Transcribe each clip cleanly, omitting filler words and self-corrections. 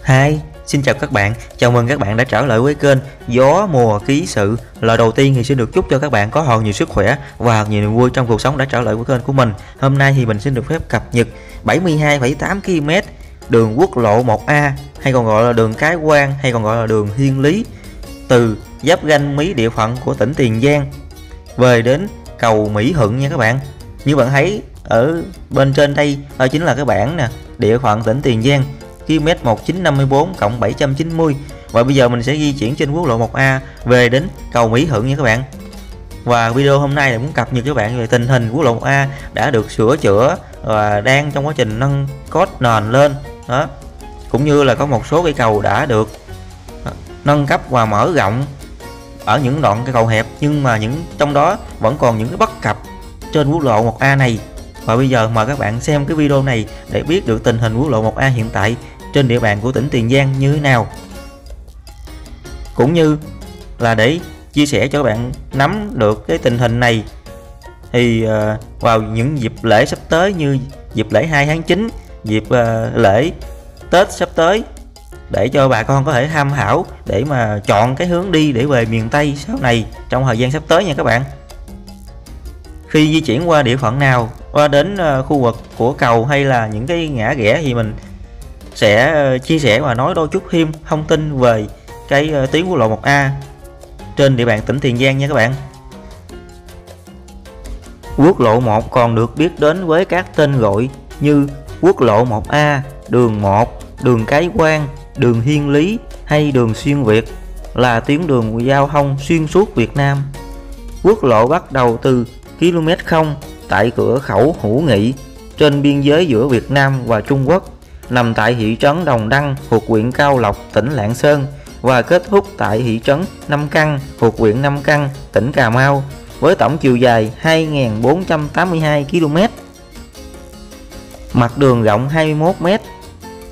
Hi, xin chào các bạn, chào mừng các bạn đã trở lại với kênh Gió Mùa Ký Sự. Lời đầu tiên thì xin được chúc cho các bạn có thật nhiều sức khỏe và nhiều niềm vui trong cuộc sống đã trở lại với kênh của mình. Hôm nay thì mình xin được phép cập nhật 72,8 km đường quốc lộ 1A hay còn gọi là đường Cái Quan hay còn gọi là đường Thiên Lý, từ giáp ranh Mí địa phận của tỉnh Tiền Giang về đến cầu Mỹ Thuận nha các bạn. Như bạn thấy ở bên trên đây, đó chính là cái bảng nè, địa phận tỉnh Tiền Giang, km 1954 cộng 790. Và bây giờ mình sẽ di chuyển trên quốc lộ 1A về đến cầu Mỹ Thuận nha các bạn. Và video hôm nay là muốn cập nhật cho các bạn về tình hình quốc lộ 1A đã được sửa chữa và đang trong quá trình nâng cốt nền lên đó, cũng như là có một số cây cầu đã được nâng cấp và mở rộng ở những đoạn cây cầu hẹp, nhưng mà trong đó vẫn còn những cái bất cập trên quốc lộ 1A này. Và bây giờ mời các bạn xem cái video này để biết được tình hình quốc lộ 1A hiện tại trên địa bàn của tỉnh Tiền Giang như thế nào, cũng như là để chia sẻ cho các bạn nắm được cái tình hình này thì vào những dịp lễ sắp tới như dịp lễ 2 tháng 9, dịp lễ Tết sắp tới, để cho bà con có thể tham khảo để mà chọn cái hướng đi để về miền Tây sau này trong thời gian sắp tới nha các bạn. Khi di chuyển qua địa phận nào, qua đến khu vực của cầu hay là những cái ngã rẽ thì mình sẽ chia sẻ và nói đôi chút thêm thông tin về cái tuyến quốc lộ 1A trên địa bàn tỉnh Tiền Giang nha các bạn. Quốc lộ 1 còn được biết đến với các tên gọi như quốc lộ 1A, đường 1, đường Cái Quan, đường Thiên Lý hay đường xuyên Việt, là tuyến đường giao thông xuyên suốt Việt Nam. Quốc lộ bắt đầu từ km 0 tại cửa khẩu Hữu Nghị trên biên giới giữa Việt Nam và Trung Quốc, nằm tại thị trấn Đồng Đăng thuộc huyện Cao Lộc, tỉnh Lạng Sơn, và kết thúc tại thị trấn Nam Căn thuộc huyện Nam Căn, tỉnh Cà Mau, với tổng chiều dài 2.482 km. Mặt đường rộng 21 m.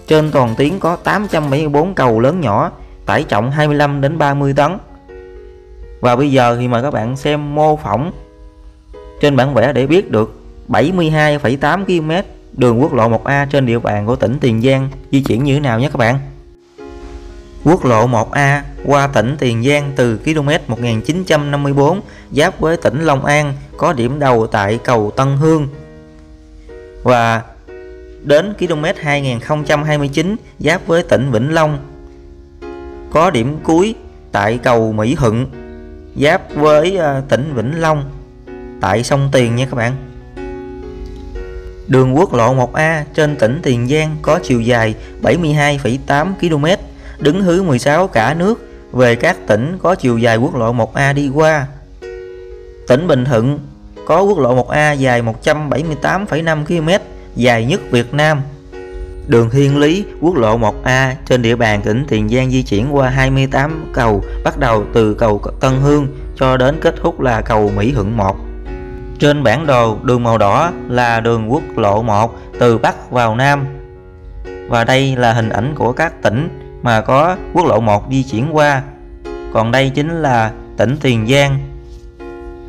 Trên toàn tuyến có 874 cầu lớn nhỏ, tải trọng 25 đến 30 tấn. Và bây giờ thì mời các bạn xem mô phỏng trên bản vẽ để biết được 72,8 km đường quốc lộ 1A trên địa bàn của tỉnh Tiền Giang di chuyển như thế nào nhé các bạn. Quốc lộ 1A qua tỉnh Tiền Giang từ km 1954 giáp với tỉnh Long An, có điểm đầu tại cầu Tân Hương, và đến km 2029 giáp với tỉnh Vĩnh Long, có điểm cuối tại cầu Mỹ Thuận giáp với tỉnh Vĩnh Long tại sông Tiền nha các bạn. Đường quốc lộ 1A trên tỉnh Tiền Giang có chiều dài 72,8 km, đứng thứ 16 cả nước về các tỉnh có chiều dài quốc lộ 1A đi qua. Tỉnh Bình Thuận có quốc lộ 1A dài 178,5 km, dài nhất Việt Nam. Đường Thiên Lý, quốc lộ 1A trên địa bàn tỉnh Tiền Giang di chuyển qua 28 cầu, bắt đầu từ cầu Tân Hương cho đến kết thúc là cầu Mỹ Thuận 1. Trên bản đồ, đường màu đỏ là đường quốc lộ 1 từ Bắc vào Nam, và đây là hình ảnh của các tỉnh mà có quốc lộ 1 di chuyển qua. Còn đây chính là tỉnh Tiền Giang.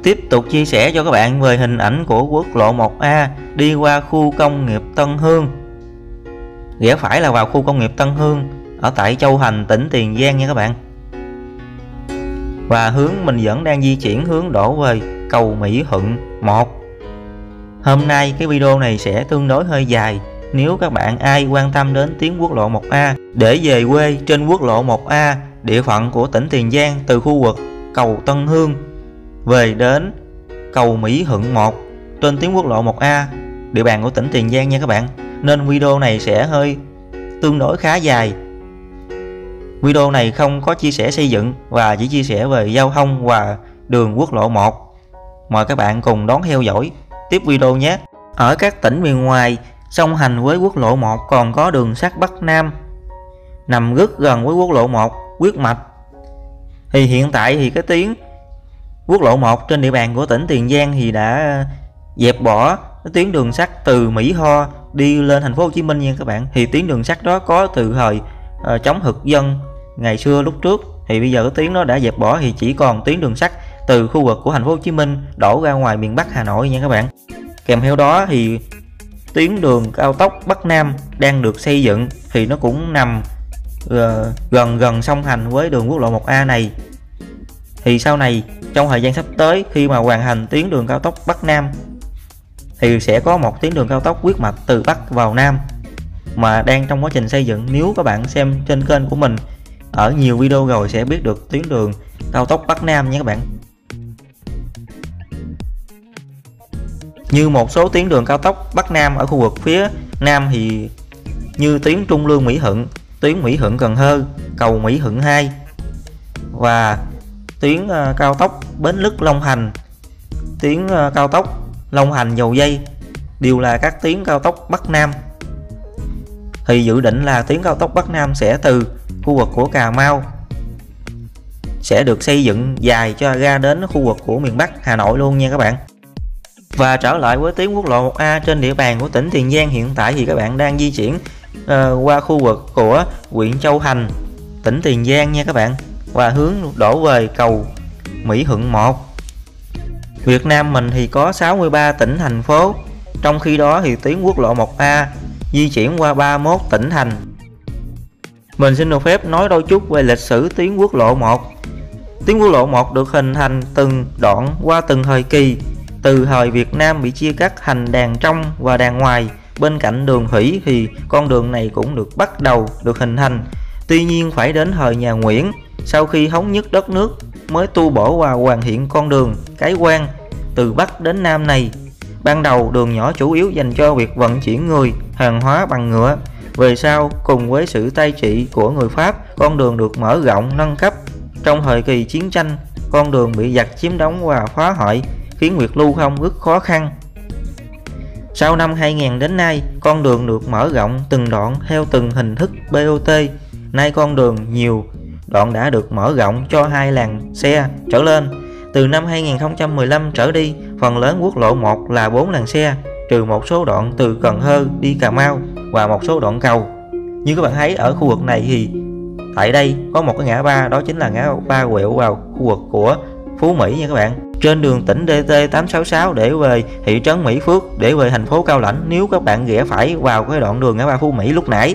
Tiếp tục chia sẻ cho các bạn về hình ảnh của quốc lộ 1A đi qua khu công nghiệp Tân Hương. Rẽ phải là vào khu công nghiệp Tân Hương ở tại Châu Thành, tỉnh Tiền Giang nha các bạn. Và hướng mình vẫn đang di chuyển hướng đổ về cầu Mỹ Thuận 1. Hôm nay cái video này sẽ tương đối hơi dài. Nếu các bạn ai quan tâm đến tuyến quốc lộ 1A để về quê trên quốc lộ 1A địa phận của tỉnh Tiền Giang từ khu vực cầu Tân Hương về đến cầu Mỹ Thuận 1 trên tuyến quốc lộ 1A địa bàn của tỉnh Tiền Giang nha các bạn, nên video này sẽ hơi tương đối khá dài. Video này không có chia sẻ xây dựng và chỉ chia sẻ về giao thông và đường quốc lộ 1. Mời các bạn cùng đón theo dõi tiếp video nhé. Ở các tỉnh miền ngoài song hành với quốc lộ 1 còn có đường sắt Bắc Nam nằm rất gần với quốc lộ 1 huyết mạch. Thì hiện tại thì cái tuyến quốc lộ 1 trên địa bàn của tỉnh Tiền Giang thì đã dẹp bỏ cái tuyến đường sắt từ Mỹ Tho đi lên thành phố Hồ Chí Minh nha các bạn. Thì tuyến đường sắt đó có từ thời chống thực dân ngày xưa lúc trước, thì bây giờ cái tuyến đó đã dẹp bỏ, thì chỉ còn tuyến đường sắt từ khu vực của thành phố Hồ Chí Minh đổ ra ngoài miền Bắc Hà Nội nha các bạn. Kèm theo đó thì tuyến đường cao tốc Bắc Nam đang được xây dựng, thì nó cũng nằm gần song hành với đường quốc lộ 1A này. Thì sau này trong thời gian sắp tới, khi mà hoàn thành tuyến đường cao tốc Bắc Nam thì sẽ có một tuyến đường cao tốc huyết mạch từ Bắc vào Nam mà đang trong quá trình xây dựng. Nếu các bạn xem trên kênh của mình ở nhiều video rồi sẽ biết được tuyến đường cao tốc Bắc Nam nha các bạn. Như một số tuyến đường cao tốc Bắc Nam ở khu vực phía Nam thì như tuyến Trung Lương Mỹ Thuận, tuyến Mỹ Thuận Cần Thơ, cầu Mỹ Thuận 2 và tuyến cao tốc Bến Lức Long Thành, tuyến cao tốc Long Thành Dầu Dây đều là các tuyến cao tốc Bắc Nam. Thì dự định là tuyến cao tốc Bắc Nam sẽ từ khu vực của Cà Mau sẽ được xây dựng dài cho ra đến khu vực của miền Bắc Hà Nội luôn nha các bạn. Và trở lại với tuyến quốc lộ 1A trên địa bàn của tỉnh Tiền Giang, hiện tại thì các bạn đang di chuyển qua khu vực của huyện Châu Thành, tỉnh Tiền Giang nha các bạn, và hướng đổ về cầu Mỹ Thuận 1. Việt Nam mình thì có 63 tỉnh thành phố, trong khi đó thì tuyến quốc lộ 1A di chuyển qua 31 tỉnh thành. Mình xin được phép nói đôi chút về lịch sử tuyến quốc lộ 1. Tuyến quốc lộ 1 được hình thành từng đoạn qua từng thời kỳ. Từ thời Việt Nam bị chia cắt thành đàn trong và đàn ngoài, bên cạnh đường thủy thì con đường này cũng bắt đầu được hình thành. Tuy nhiên phải đến thời nhà Nguyễn, sau khi thống nhất đất nước mới tu bổ và hoàn thiện con đường Cái Quan từ Bắc đến Nam này. Ban đầu đường nhỏ chủ yếu dành cho việc vận chuyển người, hàng hóa bằng ngựa. Về sau, cùng với sự cai trị của người Pháp, con đường được mở rộng nâng cấp. Trong thời kỳ chiến tranh, con đường bị giặc chiếm đóng và phá hoại, khiến việc lưu thông rất khó khăn. Sau năm 2000 đến nay, con đường được mở rộng từng đoạn theo từng hình thức BOT. Nay con đường nhiều đoạn đã được mở rộng cho 2 làn xe trở lên. Từ năm 2015 trở đi, phần lớn quốc lộ 1 là 4 làn xe, trừ một số đoạn từ Cần Thơ đi Cà Mau và một số đoạn cầu. Như các bạn thấy ở khu vực này thì tại đây có một cái ngã ba, đó chính là ngã ba quẹo vào khu vực của Phú Mỹ nha các bạn. Trên đường tỉnh DT866 để về thị trấn Mỹ Phước, để về thành phố Cao Lãnh, nếu các bạn rẽ phải vào cái đoạn đường ngã ba Phú Mỹ lúc nãy.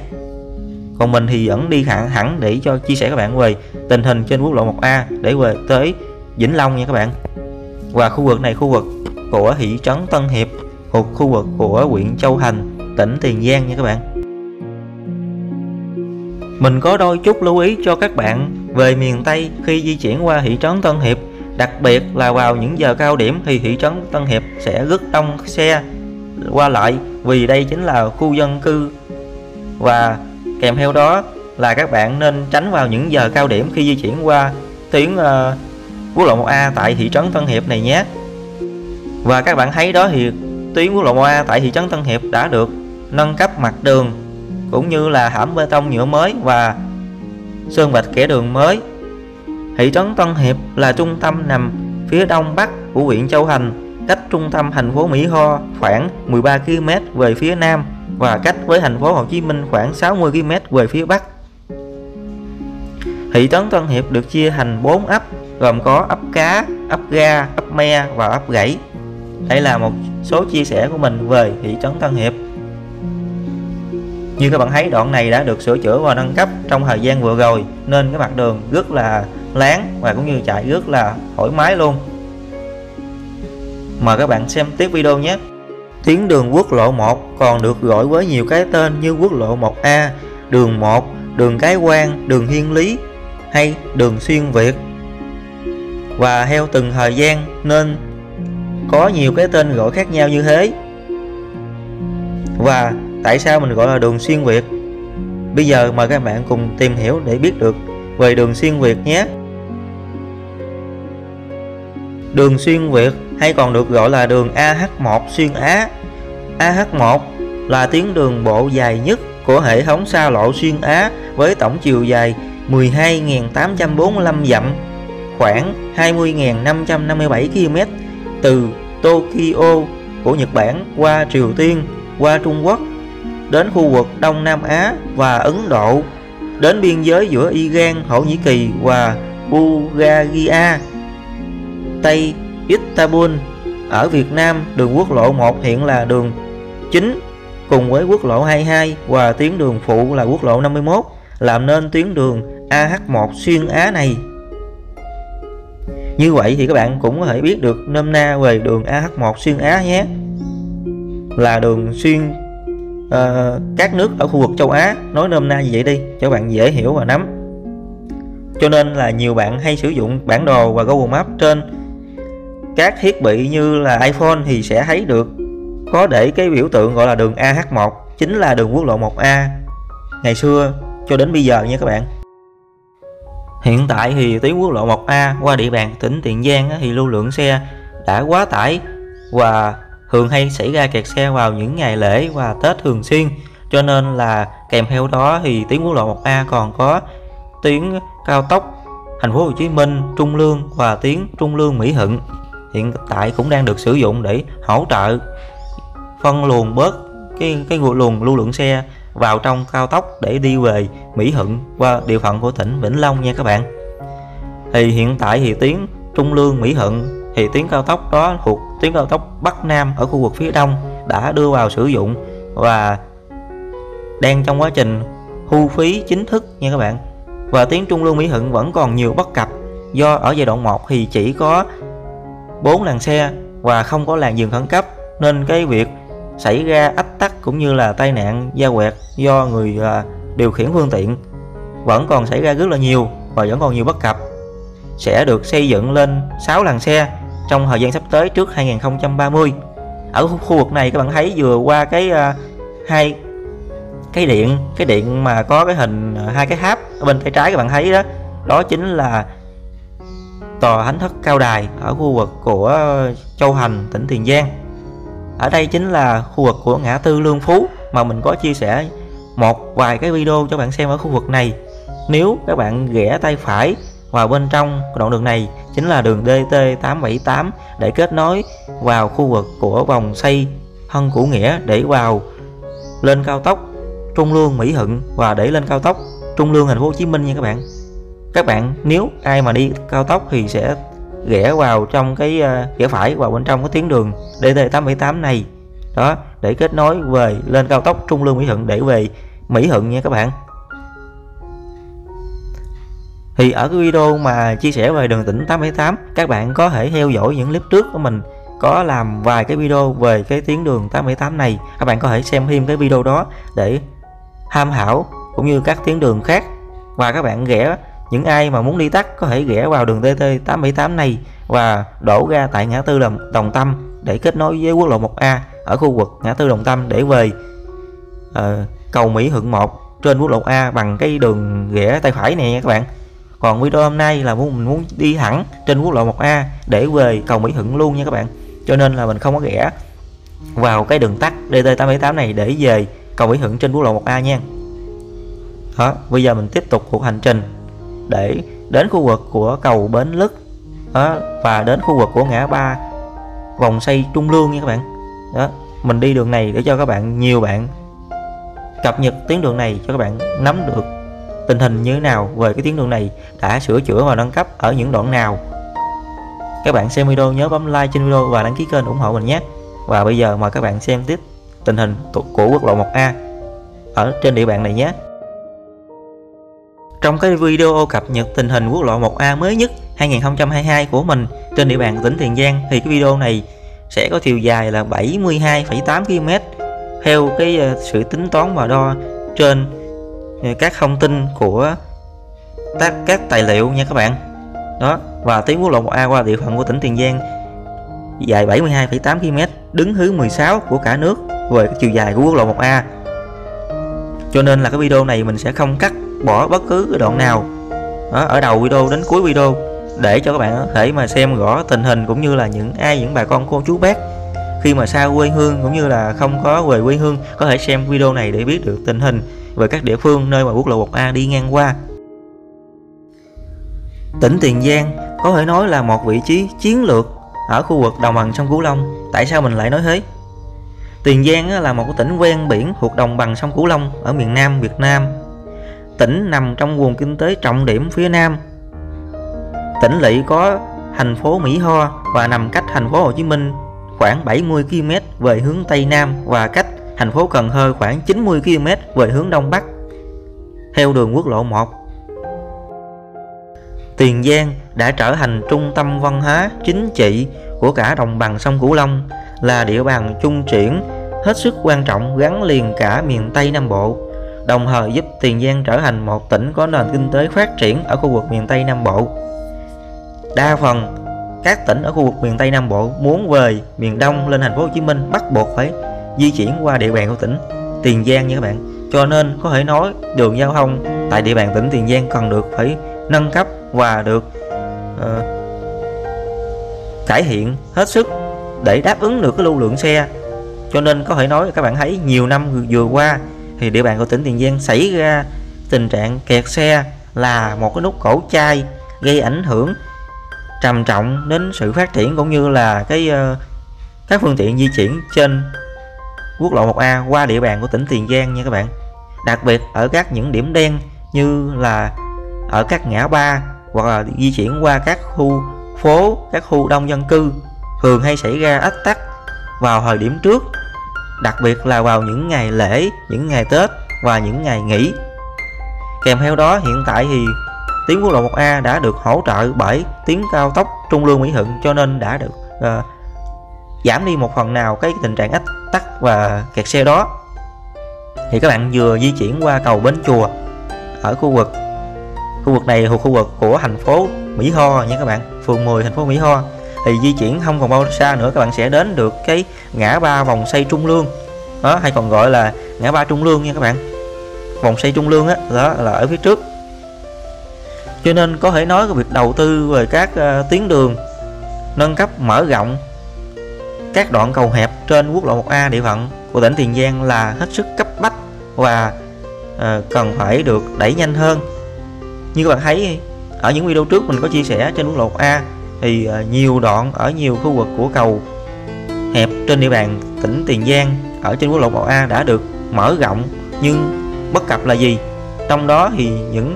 Còn mình thì vẫn đi hẳn để cho chia sẻ các bạn về tình hình trên quốc lộ 1A để về tới Vĩnh Long nha các bạn. Và khu vực này khu vực của thị trấn Tân Hiệp, thuộc khu vực của huyện Châu Thành, tỉnh Tiền Giang nha các bạn. Mình có đôi chút lưu ý cho các bạn về miền Tây khi di chuyển qua thị trấn Tân Hiệp, đặc biệt là vào những giờ cao điểm thì thị trấn Tân Hiệp sẽ rất đông xe qua lại, vì đây chính là khu dân cư, và kèm theo đó là các bạn nên tránh vào những giờ cao điểm khi di chuyển qua tuyến quốc lộ 1A tại thị trấn Tân Hiệp này nhé. Và các bạn thấy đó thì tuyến quốc lộ 1A tại thị trấn Tân Hiệp đã được nâng cấp mặt đường cũng như là hãm bê tông nhựa mới và sơn vạch kẻ đường mới. Thị trấn Tân Hiệp là trung tâm nằm phía đông bắc của huyện Châu Thành, cách trung tâm thành phố Mỹ Tho khoảng 13 km về phía nam và cách với thành phố Hồ Chí Minh khoảng 60 km về phía bắc. Thị trấn Tân Hiệp được chia thành 4 ấp, gồm có ấp Cá, ấp Ga, ấp Me và ấp Gãy. Đây là một số chia sẻ của mình về thị trấn Tân Hiệp. Như các bạn thấy, đoạn này đã được sửa chữa và nâng cấp trong thời gian vừa rồi, nên cái mặt đường rất là láng và cũng như chạy rất là thoải mái luôn. Mời các bạn xem tiếp video nhé. Tuyến đường quốc lộ 1 còn được gọi với nhiều cái tên như quốc lộ 1A, đường 1, đường Cái Quan, đường Thiên Lý hay đường Xuyên Việt. Và theo từng thời gian nên có nhiều cái tên gọi khác nhau như thế. Và tại sao mình gọi là đường Xuyên Việt? Bây giờ mời các bạn cùng tìm hiểu để biết được về đường Xuyên Việt nhé. Đường Xuyên Việt hay còn được gọi là đường AH1 Xuyên Á. AH1 là tuyến đường bộ dài nhất của hệ thống xa lộ Xuyên Á với tổng chiều dài 12.845 dặm, khoảng 20.557 km, từ Tokyo của Nhật Bản qua Triều Tiên, qua Trung Quốc, đến khu vực Đông Nam Á và Ấn Độ, đến biên giới giữa Iran, Thổ Nhĩ Kỳ và Bulgaria, Tây Istanbul. Ở Việt Nam, đường quốc lộ 1 hiện là đường chính cùng với quốc lộ 22 và tuyến đường phụ là quốc lộ 51 làm nên tuyến đường AH1 xuyên Á này. Như vậy thì các bạn cũng có thể biết được nôm na về đường AH1 xuyên Á nhé, là đường xuyên các nước ở khu vực châu Á, nói nôm na như vậy đi cho bạn dễ hiểu và nắm. Cho nên là nhiều bạn hay sử dụng bản đồ và Google Maps trên các thiết bị như là iPhone thì sẽ thấy được có để cái biểu tượng gọi là đường AH1, chính là đường quốc lộ 1A ngày xưa cho đến bây giờ nha các bạn. Hiện tại thì tuyến quốc lộ 1A qua địa bàn tỉnh Tiền Giang thì lưu lượng xe đã quá tải và thường hay xảy ra kẹt xe vào những ngày lễ và Tết thường xuyên, cho nên là kèm theo đó thì tuyến quốc lộ 1A còn có tuyến cao tốc Thành phố Hồ Chí Minh Trung Lương và tuyến Trung Lương Mỹ Thuận hiện tại cũng đang được sử dụng để hỗ trợ phân luồng bớt cái luồng lưu lượng xe vào trong cao tốc để đi về Mỹ Thuận qua địa phận của tỉnh Vĩnh Long nha các bạn. Thì hiện tại thì tuyến Trung Lương Mỹ Thuận thì tuyến cao tốc đó thuộc tuyến cao tốc Bắc Nam ở khu vực phía đông đã đưa vào sử dụng và đang trong quá trình thu phí chính thức nha các bạn. Và tuyến Trung Lương Mỹ Thuận vẫn còn nhiều bất cập, do ở giai đoạn 1 thì chỉ có 4 làn xe và không có làn dừng khẩn cấp, nên cái việc xảy ra ách tắc cũng như là tai nạn va quẹt do người điều khiển phương tiện vẫn còn xảy ra rất là nhiều và vẫn còn nhiều bất cập. Sẽ được xây dựng lên 6 làn xe trong thời gian sắp tới trước 2030. Ở khu vực này các bạn thấy vừa qua cái điện mà có cái hình hai cái tháp ở bên tay trái các bạn thấy đó, đó chính là tòa Thánh Thất Cao Đài ở khu vực của Châu Thành, tỉnh Tiền Giang. Ở đây chính là khu vực của ngã tư Lương Phú mà mình có chia sẻ một vài cái video cho bạn xem ở khu vực này. Nếu các bạn rẽ tay phải vào bên trong đoạn đường này chính là đường DT878 để kết nối vào khu vực của vòng xoay Thân Cửu Nghĩa để vào lên cao tốc Trung Lương Mỹ Thuận và để lên cao tốc Trung Lương Thành phố Hồ Chí Minh nha các bạn. Các bạn nếu ai mà đi cao tốc thì sẽ rẽ vào trong cái rẽ phải vào bên trong cái tuyến đường DT878 này đó để kết nối về lên cao tốc Trung Lương Mỹ Thuận để về Mỹ Thuận nha các bạn. Thì ở cái video mà chia sẻ về đường tỉnh 878, các bạn có thể theo dõi những clip trước của mình có làm vài cái video về cái tuyến đường 878 này, các bạn có thể xem thêm cái video đó để tham khảo cũng như các tuyến đường khác. Và các bạn rẽ, những ai mà muốn đi tắt có thể rẽ vào đường DT878 này và đổ ra tại ngã tư Đồng Tâm để kết nối với quốc lộ 1A ở khu vực ngã tư Đồng Tâm để về cầu Mỹ Thuận 1 trên quốc lộ A bằng cái đường rẽ tay phải này nha các bạn. Còn video hôm nay là mình muốn đi thẳng trên quốc lộ 1A để về cầu Mỹ Thuận luôn nha các bạn, cho nên là mình không có rẽ vào cái đường tắt DT878 này để về cầu Mỹ Thuận trên quốc lộ 1A nha. Đó, bây giờ mình tiếp tục cuộc hành trình để đến khu vực của cầu Bến Lức đó, và đến khu vực của ngã ba vòng xoay Trung Lương nha các bạn. Đó, mình đi đường này để cho các bạn, nhiều bạn cập nhật tuyến đường này cho các bạn nắm được tình hình như thế nào về cái tuyến đường này, đã sửa chữa và nâng cấp ở những đoạn nào. Các bạn xem video nhớ bấm like trên video và đăng ký kênh ủng hộ mình nhé. Và bây giờ mời các bạn xem tiếp tình hình của quốc lộ 1A ở trên địa bàn này nhé. Trong cái video cập nhật tình hình quốc lộ 1A mới nhất 2022 của mình trên địa bàn tỉnh Tiền Giang thì cái video này sẽ có chiều dài là 72,8 km theo cái sự tính toán và đo trên các thông tin của các tài liệu nha các bạn. Đó, và tuyến quốc lộ 1A qua địa phận của tỉnh Tiền Giang dài 72,8 km, đứng thứ 16 của cả nước về cái chiều dài của quốc lộ 1A. Cho nên là cái video này mình sẽ không cắt bỏ bất cứ cái đoạn nào đó, ở đầu video đến cuối video, để cho các bạn có thể mà xem rõ tình hình cũng như là những bà con cô chú bác khi mà xa quê hương cũng như là không có về quê hương có thể xem video này để biết được tình hình về các địa phương nơi mà quốc lộ 1A đi ngang qua. Tỉnh Tiền Giang có thể nói là một vị trí chiến lược ở khu vực đồng bằng sông Cửu Long. Tại sao mình lại nói thế? Tiền Giang là một tỉnh ven biển thuộc đồng bằng sông Cửu Long ở miền Nam Việt Nam. Tỉnh nằm trong vùng kinh tế trọng điểm phía Nam. Tỉnh lỵ có thành phố Mỹ Tho và nằm cách thành phố Hồ Chí Minh khoảng 70 km về hướng Tây Nam và cách thành phố Cần Thơ khoảng 90 km về hướng Đông Bắc. theo đường quốc lộ 1. Tiền Giang đã trở thành trung tâm văn hóa chính trị của cả đồng bằng sông Cửu Long, là địa bàn trung chuyển hết sức quan trọng gắn liền cả miền Tây Nam Bộ, đồng thời giúp Tiền Giang trở thành một tỉnh có nền kinh tế phát triển ở khu vực miền Tây Nam Bộ. Đa phần các tỉnh ở khu vực miền Tây Nam Bộ muốn về miền Đông lên thành phố Hồ Chí Minh bắt buộc phải di chuyển qua địa bàn của tỉnh Tiền Giang nha các bạn. Cho nên có thể nói đường giao thông tại địa bàn tỉnh Tiền Giang cần được phải nâng cấp và được cải thiện hết sức để đáp ứng được cái lưu lượng xe. Cho nên có thể nói các bạn thấy nhiều năm vừa qua thì địa bàn của tỉnh Tiền Giang xảy ra tình trạng kẹt xe là một cái nút cổ chai, gây ảnh hưởng trầm trọng đến sự phát triển cũng như là các phương tiện di chuyển trên quốc lộ 1A qua địa bàn của tỉnh Tiền Giang nha các bạn. Đặc biệt ở các những điểm đen như là ở các ngã ba hoặc là di chuyển qua các khu phố, các khu đông dân cư thường hay xảy ra ách tắc vào thời điểm trước, đặc biệt là vào những ngày lễ, những ngày Tết và những ngày nghỉ. Kèm theo đó hiện tại thì tuyến quốc lộ 1A đã được hỗ trợ bởi tuyến cao tốc Trung Lương Mỹ Thuận, cho nên đã được giảm đi một phần nào cái tình trạng ách tắc và kẹt xe đó. Thì các bạn vừa di chuyển qua cầu Bến Chùa ở khu vực này thuộc khu vực của thành phố Mỹ Tho nha các bạn, phường 10 thành phố Mỹ Tho. Thì di chuyển không còn bao xa nữa các bạn sẽ đến được cái ngã ba vòng xoay Trung Lương đó, hay còn gọi là ngã ba Trung Lương nha các bạn. Vòng xoay Trung Lương đó là ở phía trước. Cho nên có thể nói cái việc đầu tư về các tuyến đường, nâng cấp mở rộng các đoạn cầu hẹp trên quốc lộ 1A địa phận của tỉnh Tiền Giang là hết sức cấp bách và cần phải được đẩy nhanh hơn. Như các bạn thấy ở những video trước mình có chia sẻ, trên quốc lộ 1A thì nhiều đoạn ở nhiều khu vực của cầu hẹp trên địa bàn tỉnh Tiền Giang ở trên quốc lộ 1A đã được mở rộng, nhưng bất cập là gì? Trong đó thì những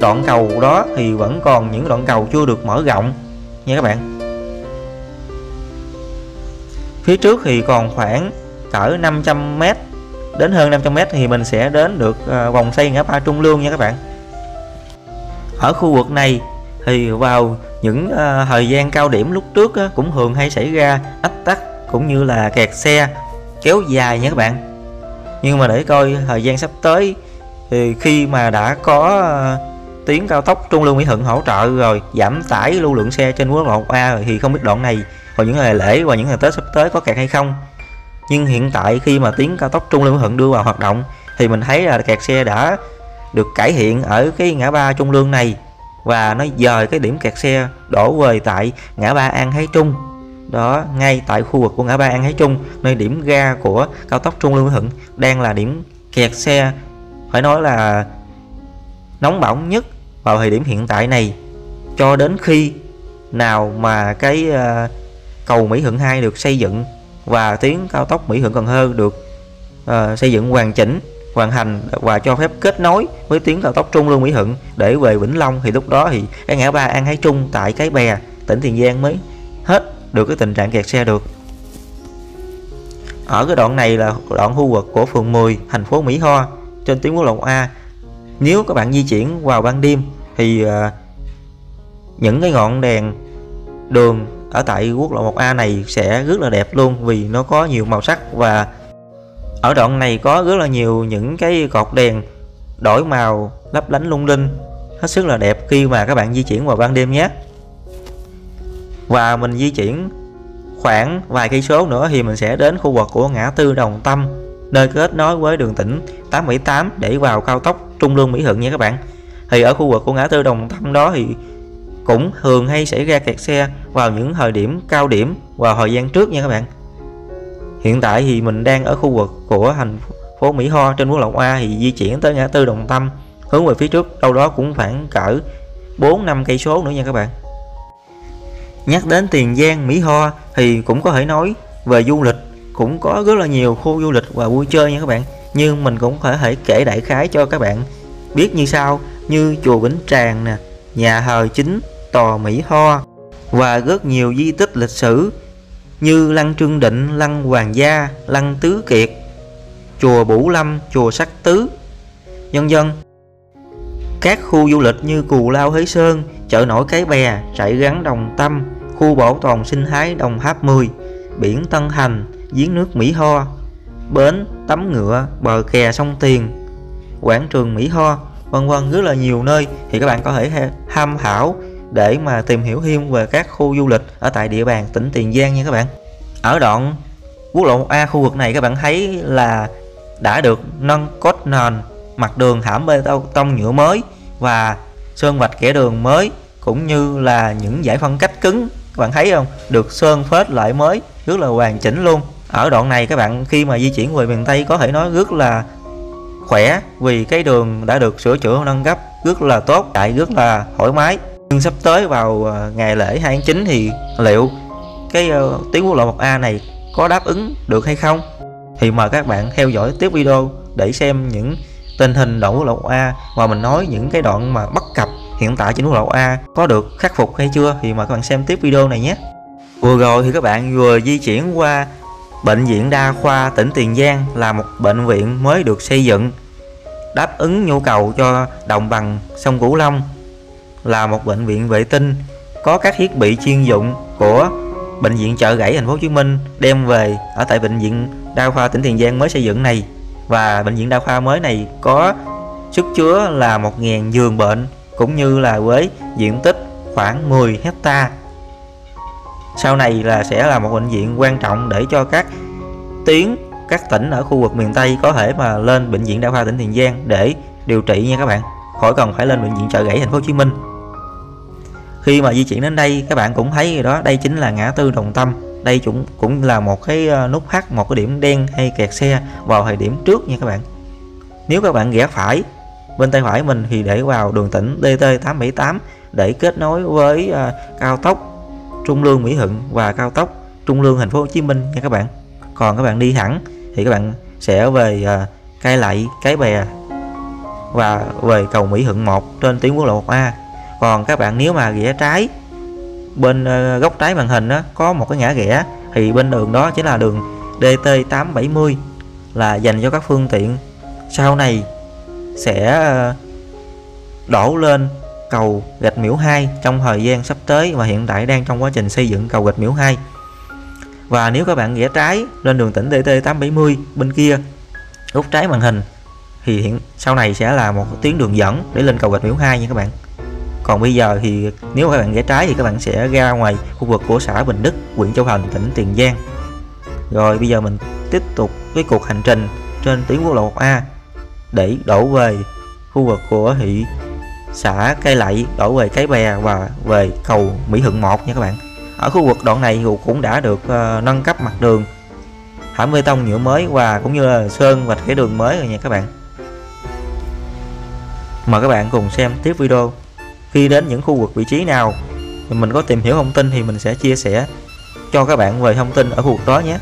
đoạn cầu đó thì vẫn còn những đoạn cầu chưa được mở rộng nha các bạn. Phía trước thì còn khoảng cỡ 500m đến hơn 500m thì mình sẽ đến được vòng xoay ngã ba Trung Lương nha các bạn. Ở khu vực này thì vào những thời gian cao điểm lúc trước cũng thường hay xảy ra ách tắc cũng như là kẹt xe kéo dài nha các bạn. Nhưng mà để coi thời gian sắp tới thì khi mà đã có tuyến cao tốc Trung Lương Mỹ Thuận hỗ trợ rồi, giảm tải lưu lượng xe trên quốc lộ 1A rồi, thì không biết đoạn này vào những ngày lễ và những ngày Tết sắp tới có kẹt hay không. Nhưng hiện tại khi mà tuyến cao tốc Trung Lương Mỹ Thuận đưa vào hoạt động thì mình thấy là kẹt xe đã được cải thiện ở cái ngã ba Trung Lương này, và nó dời cái điểm kẹt xe đổ về tại ngã ba An Thái Trung đó, ngay tại khu vực của ngã ba An Thái Trung, nơi điểm ga của cao tốc Trung Lương Mỹ Thuận đang là điểm kẹt xe phải nói là nóng bỏng nhất vào thời điểm hiện tại này, cho đến khi nào mà cái cầu Mỹ Thuận 2 được xây dựng và tuyến cao tốc Mỹ Thuận Cần Thơ được xây dựng hoàn chỉnh, hoàn thành và cho phép kết nối với tuyến cao tốc Trung Lương Mỹ Thuận để về Vĩnh Long, thì lúc đó thì cái ngã ba An Thái Trung tại Cái Bè, tỉnh Tiền Giang mới hết được cái tình trạng kẹt xe được. Ở cái đoạn này là đoạn khu vực của phường 10 thành phố Mỹ Tho trên tuyến quốc lộ A. Nếu các bạn di chuyển vào ban đêm thì những cái ngọn đèn đường ở tại quốc lộ 1A này sẽ rất là đẹp luôn, vì nó có nhiều màu sắc, và ở đoạn này có rất là nhiều những cái cột đèn đổi màu lấp lánh lung linh, hết sức là đẹp khi mà các bạn di chuyển vào ban đêm nhé. Và mình di chuyển khoảng vài cây số nữa thì mình sẽ đến khu vực của ngã tư Đồng Tâm, nơi kết nối với đường tỉnh 878 để vào cao tốc Trung Lương Mỹ Thuận nha các bạn. Thì ở khu vực của ngã tư Đồng Tâm đó thì cũng thường hay xảy ra kẹt xe vào những thời điểm cao điểm vào thời gian trước nha các bạn. Hiện tại thì mình đang ở khu vực của thành phố Mỹ Tho trên quốc lộ A, thì di chuyển tới ngã tư Đồng Tâm hướng về phía trước đâu đó cũng khoảng cỡ 4-5 cây số nữa nha các bạn. Nhắc đến Tiền Giang, Mỹ Tho thì cũng có thể nói về du lịch, cũng có rất là nhiều khu du lịch và vui chơi nha các bạn. Nhưng mình cũng có thể kể đại khái cho các bạn biết như sau, như chùa Vĩnh Tràng nè, nhà thờ chính tòa Mỹ Tho và rất nhiều di tích lịch sử như lăng Trương Định, lăng Hoàng Gia, lăng Tứ Kiệt, chùa Bửu Lâm, chùa Sắc Tứ, vân vân. Các khu du lịch như Cù Lao Huế Sơn, chợ nổi Cái Bè, trại gắn Đồng Tâm, khu bảo tồn sinh thái Đồng Tháp 10, biển Tân Thành, giếng nước Mỹ Tho, bến tắm ngựa, bờ kè sông Tiền, quảng trường Mỹ Tho, vân vân, rất là nhiều nơi thì các bạn có thể tham khảo để mà tìm hiểu thêm về các khu du lịch ở tại địa bàn tỉnh Tiền Giang nha các bạn. Ở đoạn quốc lộ 1A khu vực này các bạn thấy là đã được nâng cốt nền, mặt đường thảm bê tông nhựa mới và sơn vạch kẻ đường mới, cũng như là những dải phân cách cứng các bạn thấy không, được sơn phết lại mới, rất là hoàn chỉnh luôn. Ở đoạn này các bạn khi mà di chuyển về miền Tây có thể nói rất là khỏe, vì cái đường đã được sửa chữa nâng cấp rất là tốt, chạy rất là thoải mái. Nhưng sắp tới vào ngày lễ 2 tháng 9 thì liệu cái tuyến quốc lộ 1A này có đáp ứng được hay không, thì mời các bạn theo dõi tiếp video để xem những tình hình đoạn quốc lộ 1A và mình nói những cái đoạn mà bất cập hiện tại trên quốc lộ 1A có được khắc phục hay chưa, thì mời các bạn xem tiếp video này nhé. Vừa rồi thì các bạn vừa di chuyển qua Bệnh viện Đa khoa tỉnh Tiền Giang, là một bệnh viện mới được xây dựng đáp ứng nhu cầu cho đồng bằng sông Cửu Long, là một bệnh viện vệ tinh có các thiết bị chuyên dụng của bệnh viện Chợ Rẫy thành phố Hồ Chí Minh đem về ở tại Bệnh viện Đa khoa tỉnh Tiền Giang mới xây dựng này. Và bệnh viện đa khoa mới này có sức chứa là 1.000 giường bệnh, cũng như là với diện tích khoảng 10 hecta. Sau này là sẽ là một bệnh viện quan trọng để cho các tuyến, các tỉnh ở khu vực miền Tây có thể mà lên bệnh viện đa khoa tỉnh Tiền Giang để điều trị nha các bạn, khỏi cần phải lên bệnh viện Chợ Rẫy thành phố Hồ Chí Minh. Khi mà di chuyển đến đây các bạn cũng thấy rồi đó, đây chính là ngã tư Đồng Tâm. Đây cũng là một cái nút thắt, một cái điểm đen hay kẹt xe vào thời điểm trước nha các bạn. Nếu các bạn rẽ phải bên tay phải mình thì để vào đường tỉnh DT878 để kết nối với cao tốc Trung Lương Mỹ Thuận và cao tốc Trung Lương thành phố Hồ Chí Minh nha các bạn. Còn các bạn đi thẳng thì các bạn sẽ về Cai Lậy, Cái Bè và về cầu Mỹ Thuận 1 trên tuyến quốc lộ 1A. Còn các bạn nếu mà rẽ trái bên góc trái màn hình đó, có một cái ngã rẽ thì bên đường đó chính là đường DT870, là dành cho các phương tiện sau này sẽ đổ lên cầu Gạch Miễu 2 trong thời gian sắp tới, và hiện tại đang trong quá trình xây dựng cầu Gạch Miễu 2. Và nếu các bạn rẽ trái lên đường tỉnh DT870 bên kia góc trái màn hình thì sau này sẽ là một tuyến đường dẫn để lên cầu Gạch Miễu 2 nha các bạn. Còn bây giờ thì nếu các bạn rẽ trái thì các bạn sẽ ra ngoài khu vực của xã Bình Đức, huyện Châu Thành, tỉnh Tiền Giang. Rồi bây giờ mình tiếp tục cái cuộc hành trình trên tuyến quốc lộ 1A để đổ về khu vực của thị xã Cai Lậy, đổ về Cái Bè và về cầu Mỹ Thuận 1 nha các bạn. Ở khu vực đoạn này cũng đã được nâng cấp mặt đường, thảm bê tông nhựa mới và cũng như là sơn vạch cái đường mới rồi nha các bạn. Mời các bạn cùng xem tiếp video. Khi đến những khu vực vị trí nào mình có tìm hiểu thông tin thì mình sẽ chia sẻ cho các bạn về thông tin ở khu vực đó nhé.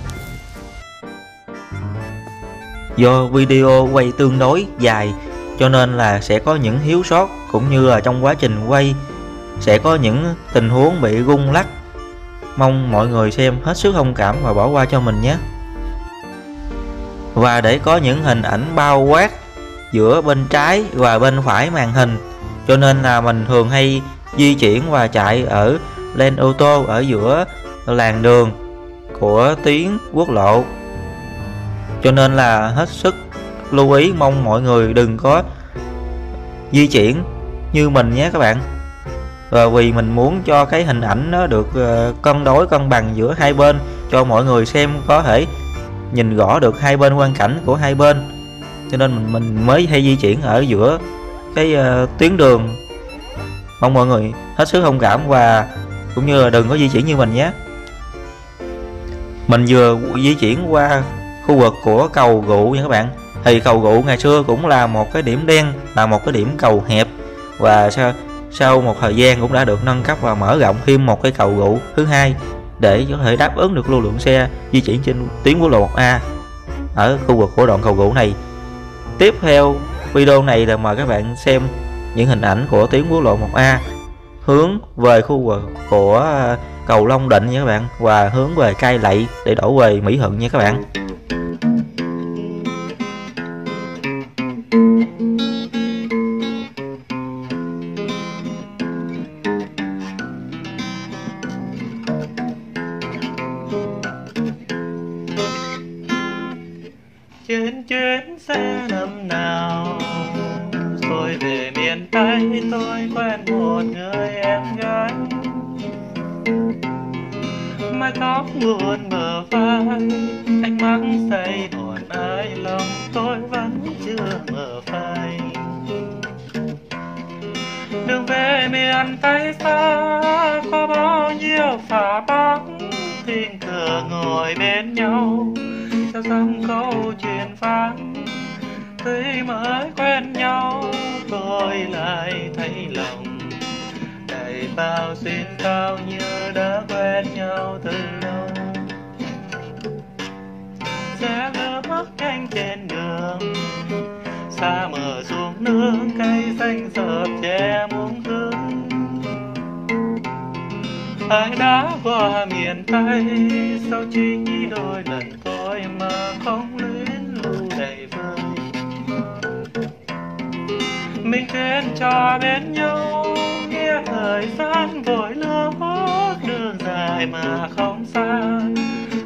Do video quay tương đối dài cho nên là sẽ có những thiếu sót, cũng như là trong quá trình quay sẽ có những tình huống bị rung lắc. Mong mọi người xem hết sức thông cảm và bỏ qua cho mình nhé. Và để có những hình ảnh bao quát giữa bên trái và bên phải màn hình, cho nên là mình thường hay di chuyển và chạy ở lane ô tô ở giữa làn đường của tuyến quốc lộ, cho nên là hết sức lưu ý, mong mọi người đừng có di chuyển như mình nhé các bạn. Và vì mình muốn cho cái hình ảnh nó được cân đối, cân bằng giữa hai bên, cho mọi người xem có thể nhìn rõ được hai bên quang cảnh của hai bên, cho nên mình mới hay di chuyển ở giữa cái tuyến đường. Mong mọi người hết sức thông cảm và cũng như là đừng có di chuyển như mình nhé. Mình vừa di chuyển qua khu vực của cầu Gụ nha các bạn. Thì cầu Gụ ngày xưa cũng là một cái điểm đen, là một cái điểm cầu hẹp, và sau một thời gian cũng đã được nâng cấp và mở rộng thêm một cái cầu Gụ thứ hai để có thể đáp ứng được lưu lượng xe di chuyển trên tuyến quốc lộ 1A ở khu vực của đoạn cầu Gụ này. Tiếp theo video này là mời các bạn xem những hình ảnh của tuyến quốc lộ 1A hướng về khu vực của cầu Long Định nha các bạn, và hướng về Cai Lậy để đổ về Mỹ Thuận nha các bạn. Tôi về miền Tây, tôi quen một người em gái, mái tóc buồn bờ vai, ánh mắt say hồn ai, lòng tôi vẫn chưa mở phai. Đường về miền Tây xa, có bao nhiêu phà bắc, tình cờ ngồi bên nhau, theo dòng câu chuyện vang. Khi mới quen nhau, tôi lại thấy lòng đầy bao xuyên cao, như đã quen nhau từ lâu. Xe bước nhanh trên đường, xa mờ xuống nương cây xanh sợp che muôn hương. Ai đã qua miền Tây, sao chỉ đôi lần thôi mà không luyến lưu đầy vơi. Mình trên trò bên nhau, nghe thời gian vội lướt, đường dài mà không xa.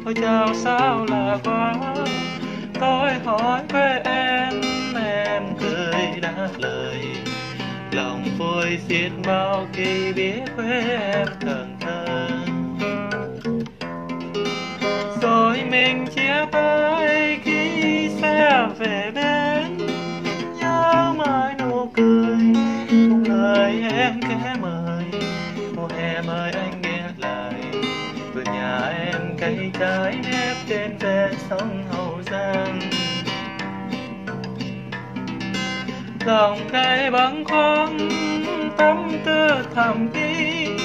Ôi chào sao là quá, tôi hỏi về em cười đáp lời. Lòng vui xiết bao khi biết quê em Cần Thơ. Rồi mình chia tay khi xe về bên, nhớ mãi nụ cười cùng lời em kể mời. Mùa hè mời anh nghe lời, vườn nhà em cây trái nếp trên ven sông Hậu Giang. Dòng cây bâng khuâng tâm tư thầm kín,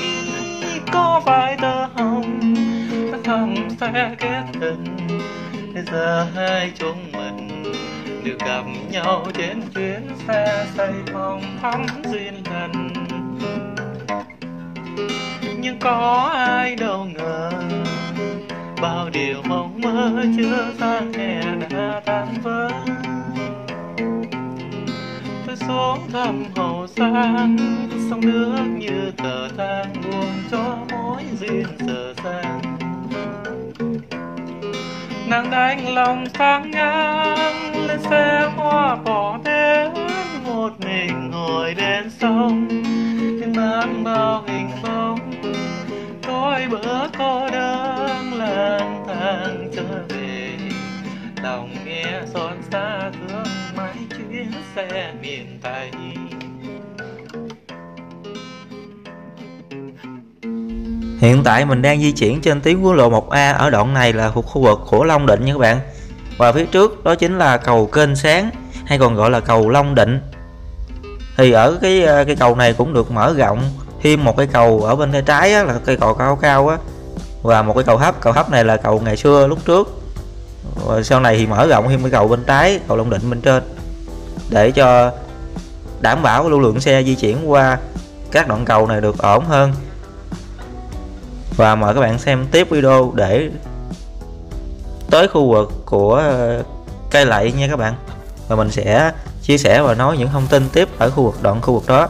có vài tơ hồng ta thầm sẽ kết tình. Bây giờ hai chúng mình được gặp nhau trên chuyến xe say hồng thắm duyên lần. Nhưng có ai đâu ngờ, bao điều mong mơ chưa sang hè đã tan vỡ. Tôi xuống thăm Hậu Giang, sông nước như tờ thang buông cho mối duyên dở dang. Nàng đánh lòng sang ngang, lên xe hoa bỏ bến, một mình ngồi bên sông, trên mang bao hình bóng. Tôi bữa cô đơn lang thang trở về, lòng nghe xót xa thương mãi chuyến xe miền Tây. Hiện tại mình đang di chuyển trên tuyến quốc lộ 1A, ở đoạn này là thuộc khu vực của Long Định nha các bạn. Và phía trước đó chính là cầu Kênh Sáng, hay còn gọi là cầu Long Định. Thì ở cái cầu này cũng được mở rộng thêm một cái cầu ở bên tay trái á, là cây cầu cao cao á, và một cái cầu hấp này là cầu ngày xưa lúc trước. Và sau này thì mở rộng thêm cái cầu bên trái, cầu Long Định bên trên, để cho đảm bảo lưu lượng xe di chuyển qua các đoạn cầu này được ổn hơn. Và mời các bạn xem tiếp video để tới khu vực của Cây Lậy nha các bạn. Và mình sẽ chia sẻ và nói những thông tin tiếp ở đoạn khu vực đó.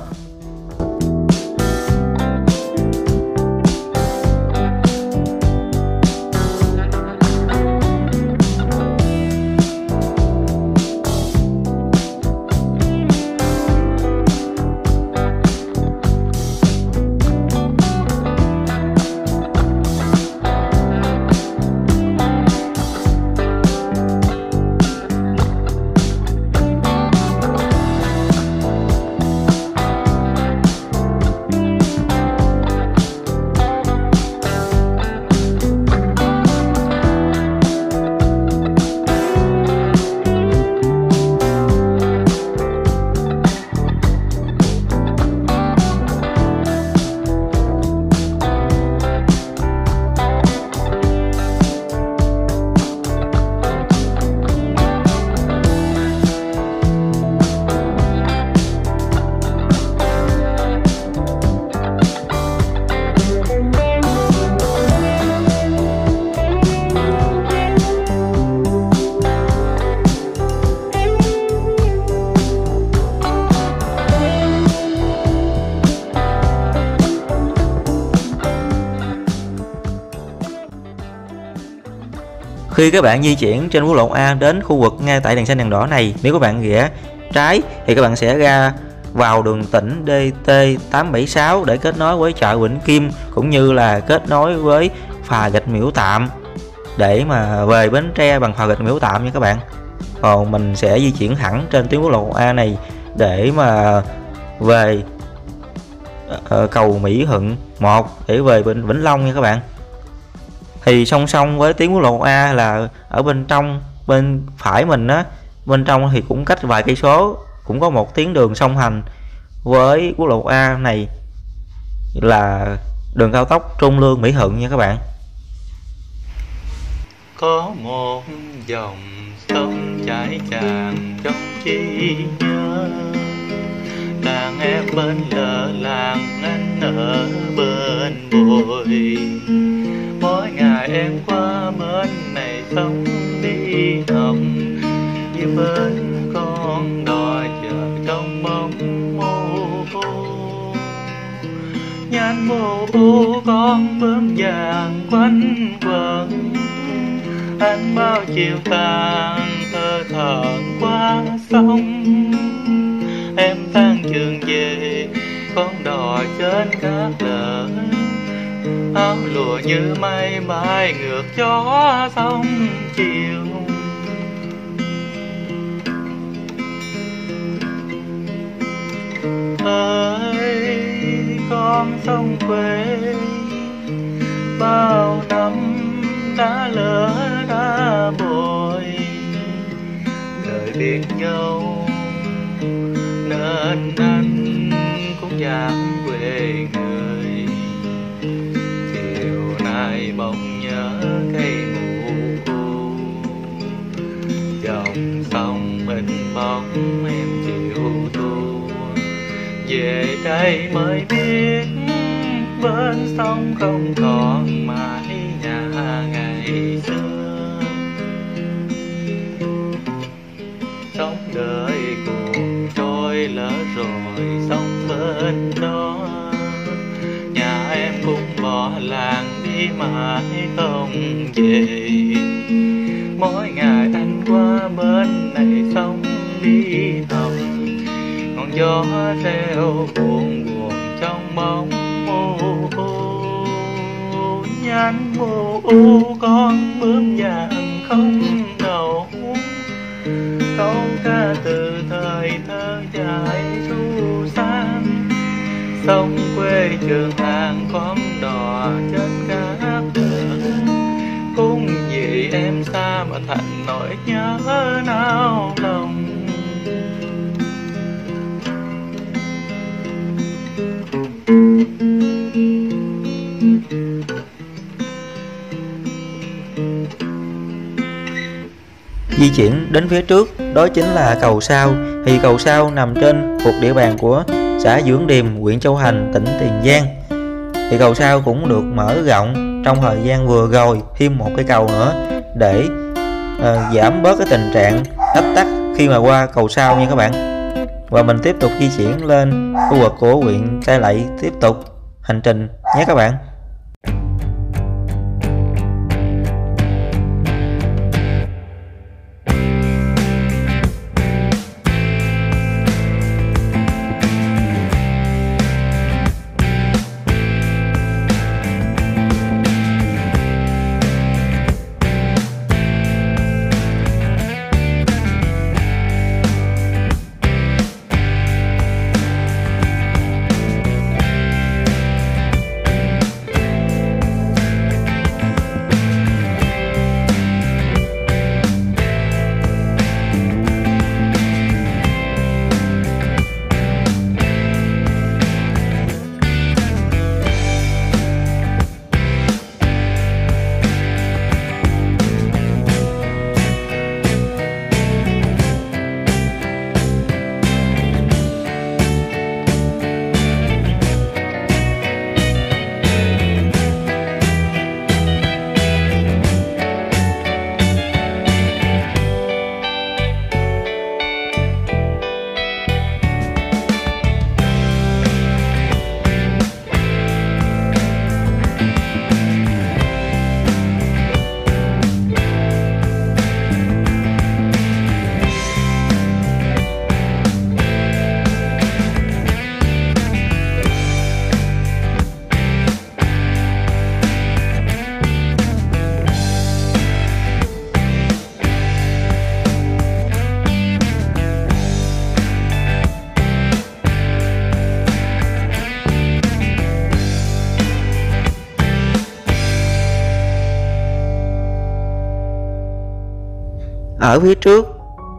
Khi các bạn di chuyển trên quốc lộ A đến khu vực ngay tại đèn xanh đèn đỏ này, nếu các bạn ghé trái thì các bạn sẽ ra vào đường tỉnh DT876 để kết nối với chợ Vĩnh Kim, cũng như là kết nối với phà Gạch Miễu Tạm để mà về Bến Tre bằng phà Gạch Miễu Tạm nha các bạn. Còn mình sẽ di chuyển thẳng trên tuyến quốc lộ 1A này để mà về cầu Mỹ Thuận 1 để về Vĩnh Long nha các bạn. Thì song song với tuyến quốc lộ 1A là ở bên trong, bên phải mình á, bên trong thì cũng cách vài cây số, cũng có một tuyến đường song hành với quốc lộ 1A này là đường cao tốc Trung Lương Mỹ Thuận nha các bạn. Có một dòng sông chảy tràn trong trí nhớ, làng em bên lỡ làng anh ở bên bồi. Mỗi ngày em qua bên này sông đi học, như bên con đò chờ trong bóng mù. Nhánh mù con bướm vàng quanh quẩn, anh bao chiều tàn thơ thởn qua sông. Em tan trường về con đò trên cát lở, áo lụa như mây bay ngược gió sông chiều. Ơi con sông quê bao năm đã lỡ đã bồi, đời biết nhau nên anh cũng dám quê người. Chiều nay bỗng nhớ cây mù cô, dòng sông hình bóng em chiều thu. Về đây mới biết bên sông không còn mãi nhà ngày xưa. Sống đời cuồng trôi lỡ rồi sông bên đó, nhà em cũng bỏ làng đi mãi không về. Mỗi ngày anh qua bên này sông đi học, ngọn gió reo buồn buồn trong bóng mù. Nhánh mù con bướm vàng không đầu, câu ca từ thời thơ dài ru sang. Sông quê Trường An con đò trên cát lở, cũng vì em xa mà thành nỗi nhớ nao lòng. Di chuyển đến phía trước đó chính là cầu Sao. Thì cầu Sao nằm trên thuộc địa bàn của xã Dưỡng Điềm, huyện Châu Thành, tỉnh Tiền Giang. Thì cầu Sao cũng được mở rộng trong thời gian vừa rồi thêm một cái cầu nữa để giảm bớt cái tình trạng ách tắc khi mà qua cầu Sao nha các bạn. Và mình tiếp tục di chuyển lên khu vực của huyện Cai Lậy, tiếp tục hành trình nhé các bạn. Ở phía trước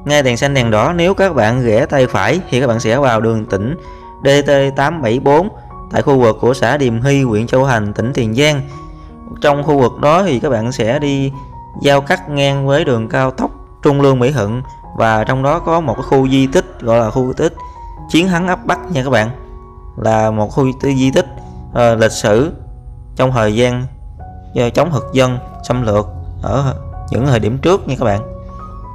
ngay đèn xanh đèn đỏ, nếu các bạn rẽ tay phải thì các bạn sẽ vào đường tỉnh DT874 tại khu vực của xã Điềm Hy, huyện Châu Thành, tỉnh Tiền Giang. Trong khu vực đó thì các bạn sẽ đi giao cắt ngang với đường cao tốc Trung Lương - Mỹ Thuận, và trong đó có một cái khu di tích gọi là khu di tích Chiến Thắng ấp Bắc nha các bạn, là một khu di tích lịch sử trong thời gian chống thực dân xâm lược ở những thời điểm trước nha các bạn.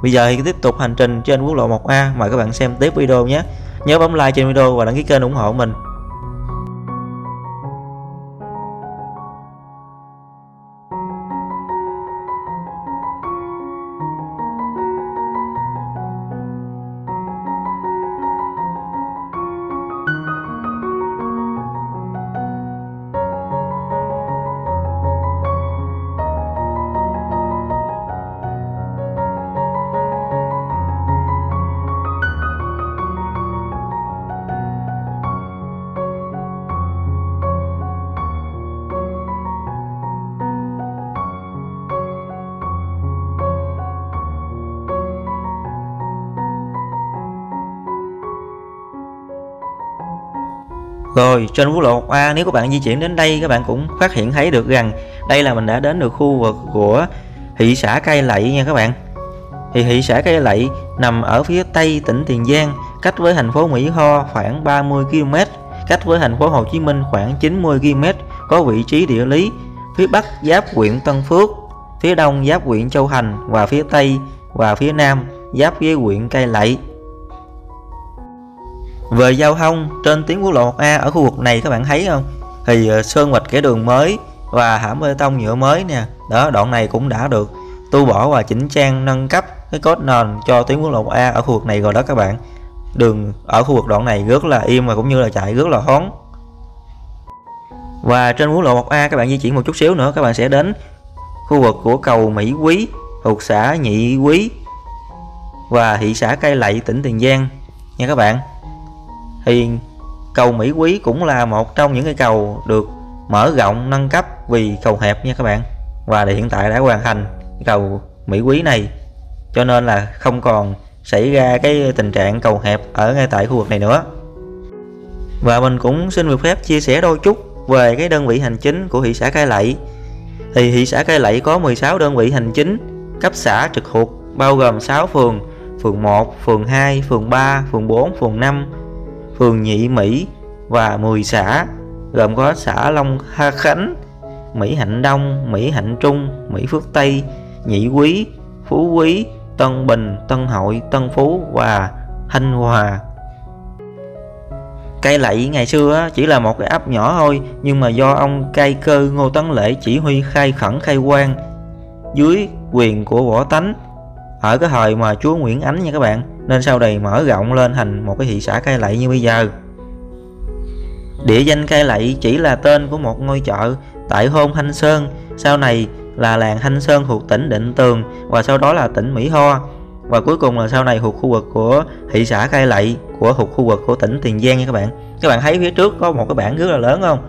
Bây giờ thì tiếp tục hành trình trên quốc lộ 1A, mời các bạn xem tiếp video nhé. Nhớ bấm like trên video và đăng ký kênh ủng hộ mình. Rồi trên quốc lộ 1A, nếu các bạn di chuyển đến đây, các bạn cũng phát hiện thấy được rằng đây là mình đã đến được khu vực của thị xã Cai Lậy nha các bạn. Thì thị xã Cai Lậy nằm ở phía tây tỉnh Tiền Giang, cách với thành phố Mỹ Tho khoảng 30 km, cách với thành phố Hồ Chí Minh khoảng 90 km, có vị trí địa lý phía bắc giáp huyện Tân Phước, phía đông giáp huyện Châu Thành, và phía tây và phía nam giáp với huyện Cai Lậy. Về giao thông trên tuyến quốc lộ 1A ở khu vực này các bạn thấy không, thì sơn vạch kẻ đường mới và hãm bê tông nhựa mới nè. Đó, đoạn này cũng đã được tu bổ và chỉnh trang nâng cấp cái cốt nền cho tuyến quốc lộ 1A ở khu vực này rồi đó các bạn. Đường ở khu vực đoạn này rất là im và cũng như là chạy rất là thoáng. Và trên quốc lộ 1A các bạn di chuyển một chút xíu nữa, các bạn sẽ đến khu vực của cầu Mỹ Quý thuộc xã Nhị Quý và thị xã Cai Lậy, tỉnh Tiền Giang nha các bạn. Thì cầu Mỹ Quý cũng là một trong những cái cầu được mở rộng nâng cấp vì cầu hẹp nha các bạn, và hiện tại đã hoàn thành cầu Mỹ Quý này, cho nên là không còn xảy ra cái tình trạng cầu hẹp ở ngay tại khu vực này nữa. Và mình cũng xin được phép chia sẻ đôi chút về cái đơn vị hành chính của thị xã Cai Lậy. Thì thị xã Cai Lậy có 16 đơn vị hành chính cấp xã trực thuộc, bao gồm 6 phường: phường 1, phường 2, phường 3, phường 4, phường 5, phường Nhị Mỹ và 10 xã, gồm có xã Long Khánh, Mỹ Hạnh Đông, Mỹ Hạnh Trung, Mỹ Phước Tây, Nhị Quý, Phú Quý, Tân Bình, Tân Hội, Tân Phú và Thanh Hòa. Cai Lậy ngày xưa chỉ là một cái ấp nhỏ thôi, nhưng mà do ông cai cơ Ngô Tấn Lễ chỉ huy khai khẩn khai quang dưới quyền của Võ Tánh ở cái thời mà chúa Nguyễn Ánh nha các bạn, nên sau này mở rộng lên thành một cái thị xã Cai Lậy như bây giờ. Địa danh Cai Lậy chỉ là tên của một ngôi chợ tại thôn Thanh Sơn, sau này là làng Thanh Sơn thuộc tỉnh Định Tường, và sau đó là tỉnh Mỹ Tho, và cuối cùng là sau này thuộc khu vực của thị xã Cai Lậy thuộc khu vực của tỉnh Tiền Giang nha các bạn. Các bạn thấy phía trước có một cái bảng rất là lớn không?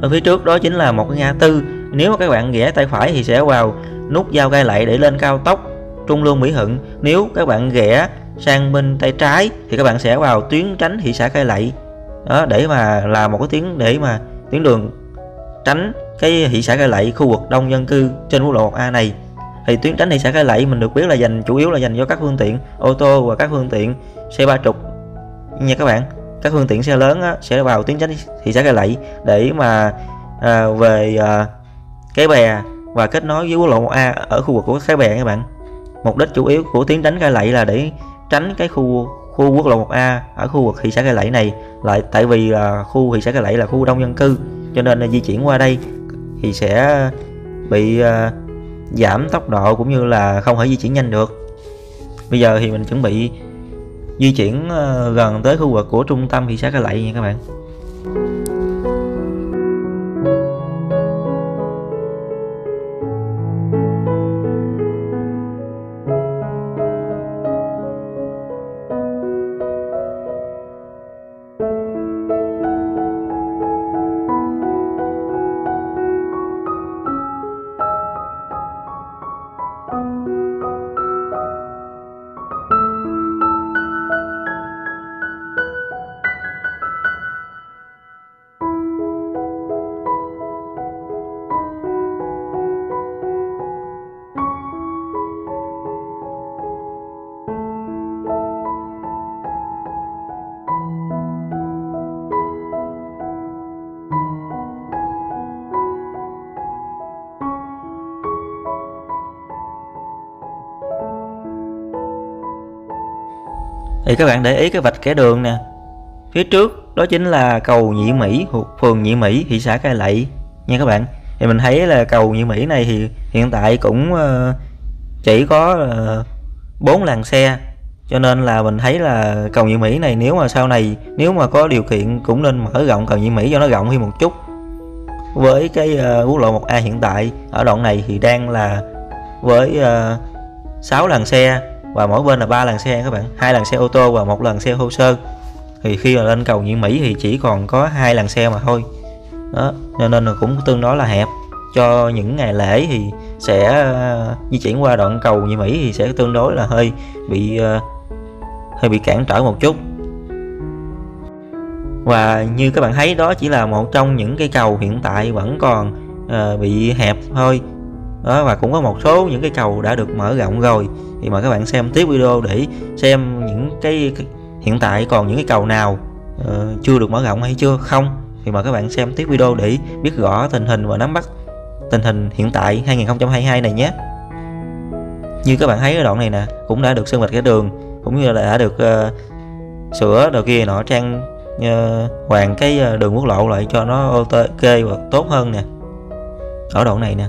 Ở phía trước đó chính là một cái ngã tư. Nếu mà các bạn rẽ tay phải thì sẽ vào nút giao Cai Lậy để lên cao tốc Trung Lương - Mỹ Thuận. Nếu các bạn rẽ sang bên tay trái thì các bạn sẽ vào tuyến tránh thị xã Cai Lậy. Đó, để mà làm một cái tuyến đường tránh cái thị xã Cai Lậy, khu vực đông dân cư trên quốc lộ 1A này. Thì tuyến tránh thị xã Cai Lậy mình được biết là chủ yếu là dành cho các phương tiện ô tô và các phương tiện xe 30 nha các bạn. Các phương tiện xe lớn sẽ vào tuyến tránh thị xã Cai Lậy để mà về Cái Bè và kết nối với quốc lộ 1A ở khu vực của Cái Bè các bạn. Mục đích chủ yếu của tuyến tránh Cai Lậy là để tránh cái khu quốc lộ 1A ở khu vực thị xã Cai Lậy này, lại tại vì là khu thị xã Cai Lậy là khu đông dân cư, cho nên là di chuyển qua đây thì sẽ bị giảm tốc độ cũng như là không thể di chuyển nhanh được. Bây giờ thì mình chuẩn bị di chuyển gần tới khu vực của trung tâm thị xã Cai Lậy nha các bạn. Thì các bạn để ý cái vạch kẻ đường nè, phía trước đó chính là cầu Nhị Mỹ thuộc phường Nhị Mỹ, thị xã Cai Lậy nha các bạn. Thì mình thấy là cầu Nhị Mỹ này thì hiện tại cũng chỉ có 4 làn xe, cho nên là mình thấy là cầu Nhị Mỹ này nếu mà sau này nếu mà có điều kiện cũng nên mở rộng cầu Nhị Mỹ cho nó rộng hơn một chút. Với cái quốc lộ 1A hiện tại ở đoạn này thì đang là với 6 làn xe và mỗi bên là 3 làn xe các bạn, 2 làn xe ô tô và 1 làn xe thô sơ. Thì khi mà lên cầu Nhị Mỹ thì chỉ còn có 2 làn xe mà thôi. Đó, cho nên là cũng tương đối là hẹp. Cho những ngày lễ thì sẽ di chuyển qua đoạn cầu Nhị Mỹ thì sẽ tương đối là hơi bị cản trở một chút. Và như các bạn thấy đó chỉ là một trong những cây cầu hiện tại vẫn còn bị hẹp thôi. Đó, và cũng có một số những cái cầu đã được mở rộng rồi. Thì mời các bạn xem tiếp video để xem những cái hiện tại còn những cái cầu nào chưa được mở rộng hay chưa không. Thì mời các bạn xem tiếp video để biết rõ tình hình và nắm bắt tình hình hiện tại 2022 này nhé. Như các bạn thấy ở đoạn này nè, cũng đã được sơn vạch kẻ đường, cũng như là đã được sửa đồ kia nọ, trang hoàn cái đường quốc lộ lại cho nó ok và tốt hơn nè. Ở đoạn này nè.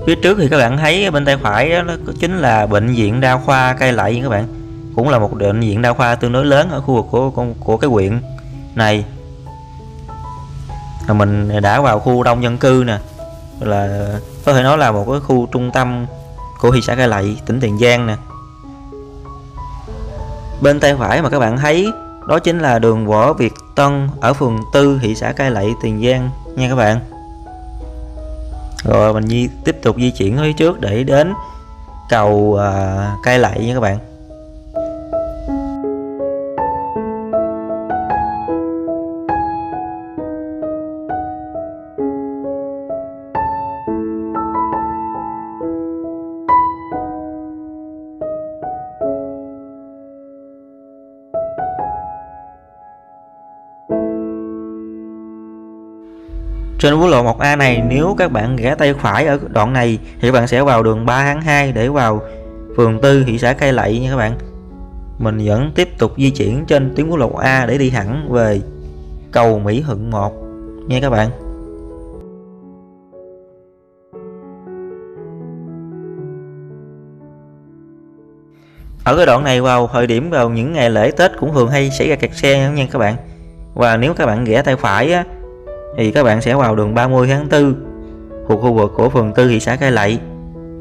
Phía trước thì các bạn thấy bên tay phải đó, nó chính là bệnh viện đa khoa Cai Lậy các bạn. Cũng là một bệnh viện đa khoa tương đối lớn ở khu vực của cái huyện này. Rồi mình đã vào khu đông dân cư nè, là có thể nói là một cái khu trung tâm của thị xã Cai Lậy, tỉnh Tiền Giang nè. Bên tay phải mà các bạn thấy đó chính là đường Võ Việt Tân ở phường 4 thị xã Cai Lậy, Tiền Giang nha các bạn. Rồi mình tiếp tục di chuyển phía trước để đến cầu Cai Lậy nha các bạn. Trên quốc lộ 1A này, nếu các bạn rẽ tay phải ở đoạn này thì các bạn sẽ vào đường 3 tháng 2 để vào phường 4 thị xã Cai Lậy nha các bạn. Mình vẫn tiếp tục di chuyển trên tuyến quốc lộ 1A để đi thẳng về cầu Mỹ Thuận 1 nha các bạn. Ở cái đoạn này vào thời điểm vào những ngày lễ Tết cũng thường hay xảy ra kẹt xe nha các bạn. Và nếu các bạn rẽ tay phải á, thì các bạn sẽ vào đường 30 tháng 4 thuộc khu vực của phường 4 thị xã Cai Lậy.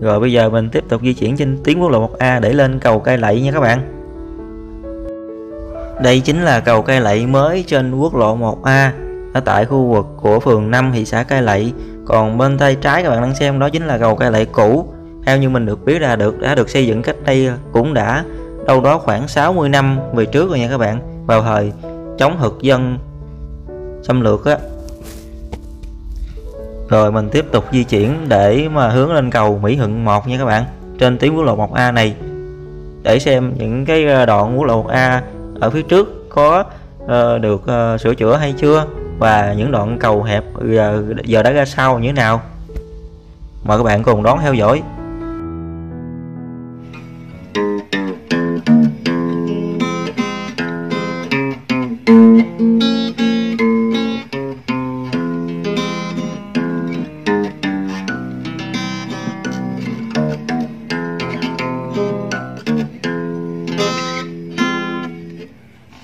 Rồi bây giờ mình tiếp tục di chuyển trên tuyến quốc lộ 1A để lên cầu Cai Lậy nha các bạn. Đây chính là cầu Cai Lậy mới trên quốc lộ 1A ở tại khu vực của phường 5 thị xã Cai Lậy. Còn bên tay trái các bạn đang xem đó chính là cầu Cai Lậy cũ. Theo như mình được biết là đã được xây dựng cách đây cũng đã đâu đó khoảng 60 năm về trước rồi nha các bạn, vào thời chống thực dân xâm lược á. Rồi mình tiếp tục di chuyển để mà hướng lên cầu Mỹ Thuận 1 nha các bạn, trên tuyến quốc lộ 1A này, để xem những cái đoạn quốc lộ 1A ở phía trước có được sửa chữa hay chưa, và những đoạn cầu hẹp giờ đã ra sao như thế nào. Mời các bạn cùng đón theo dõi.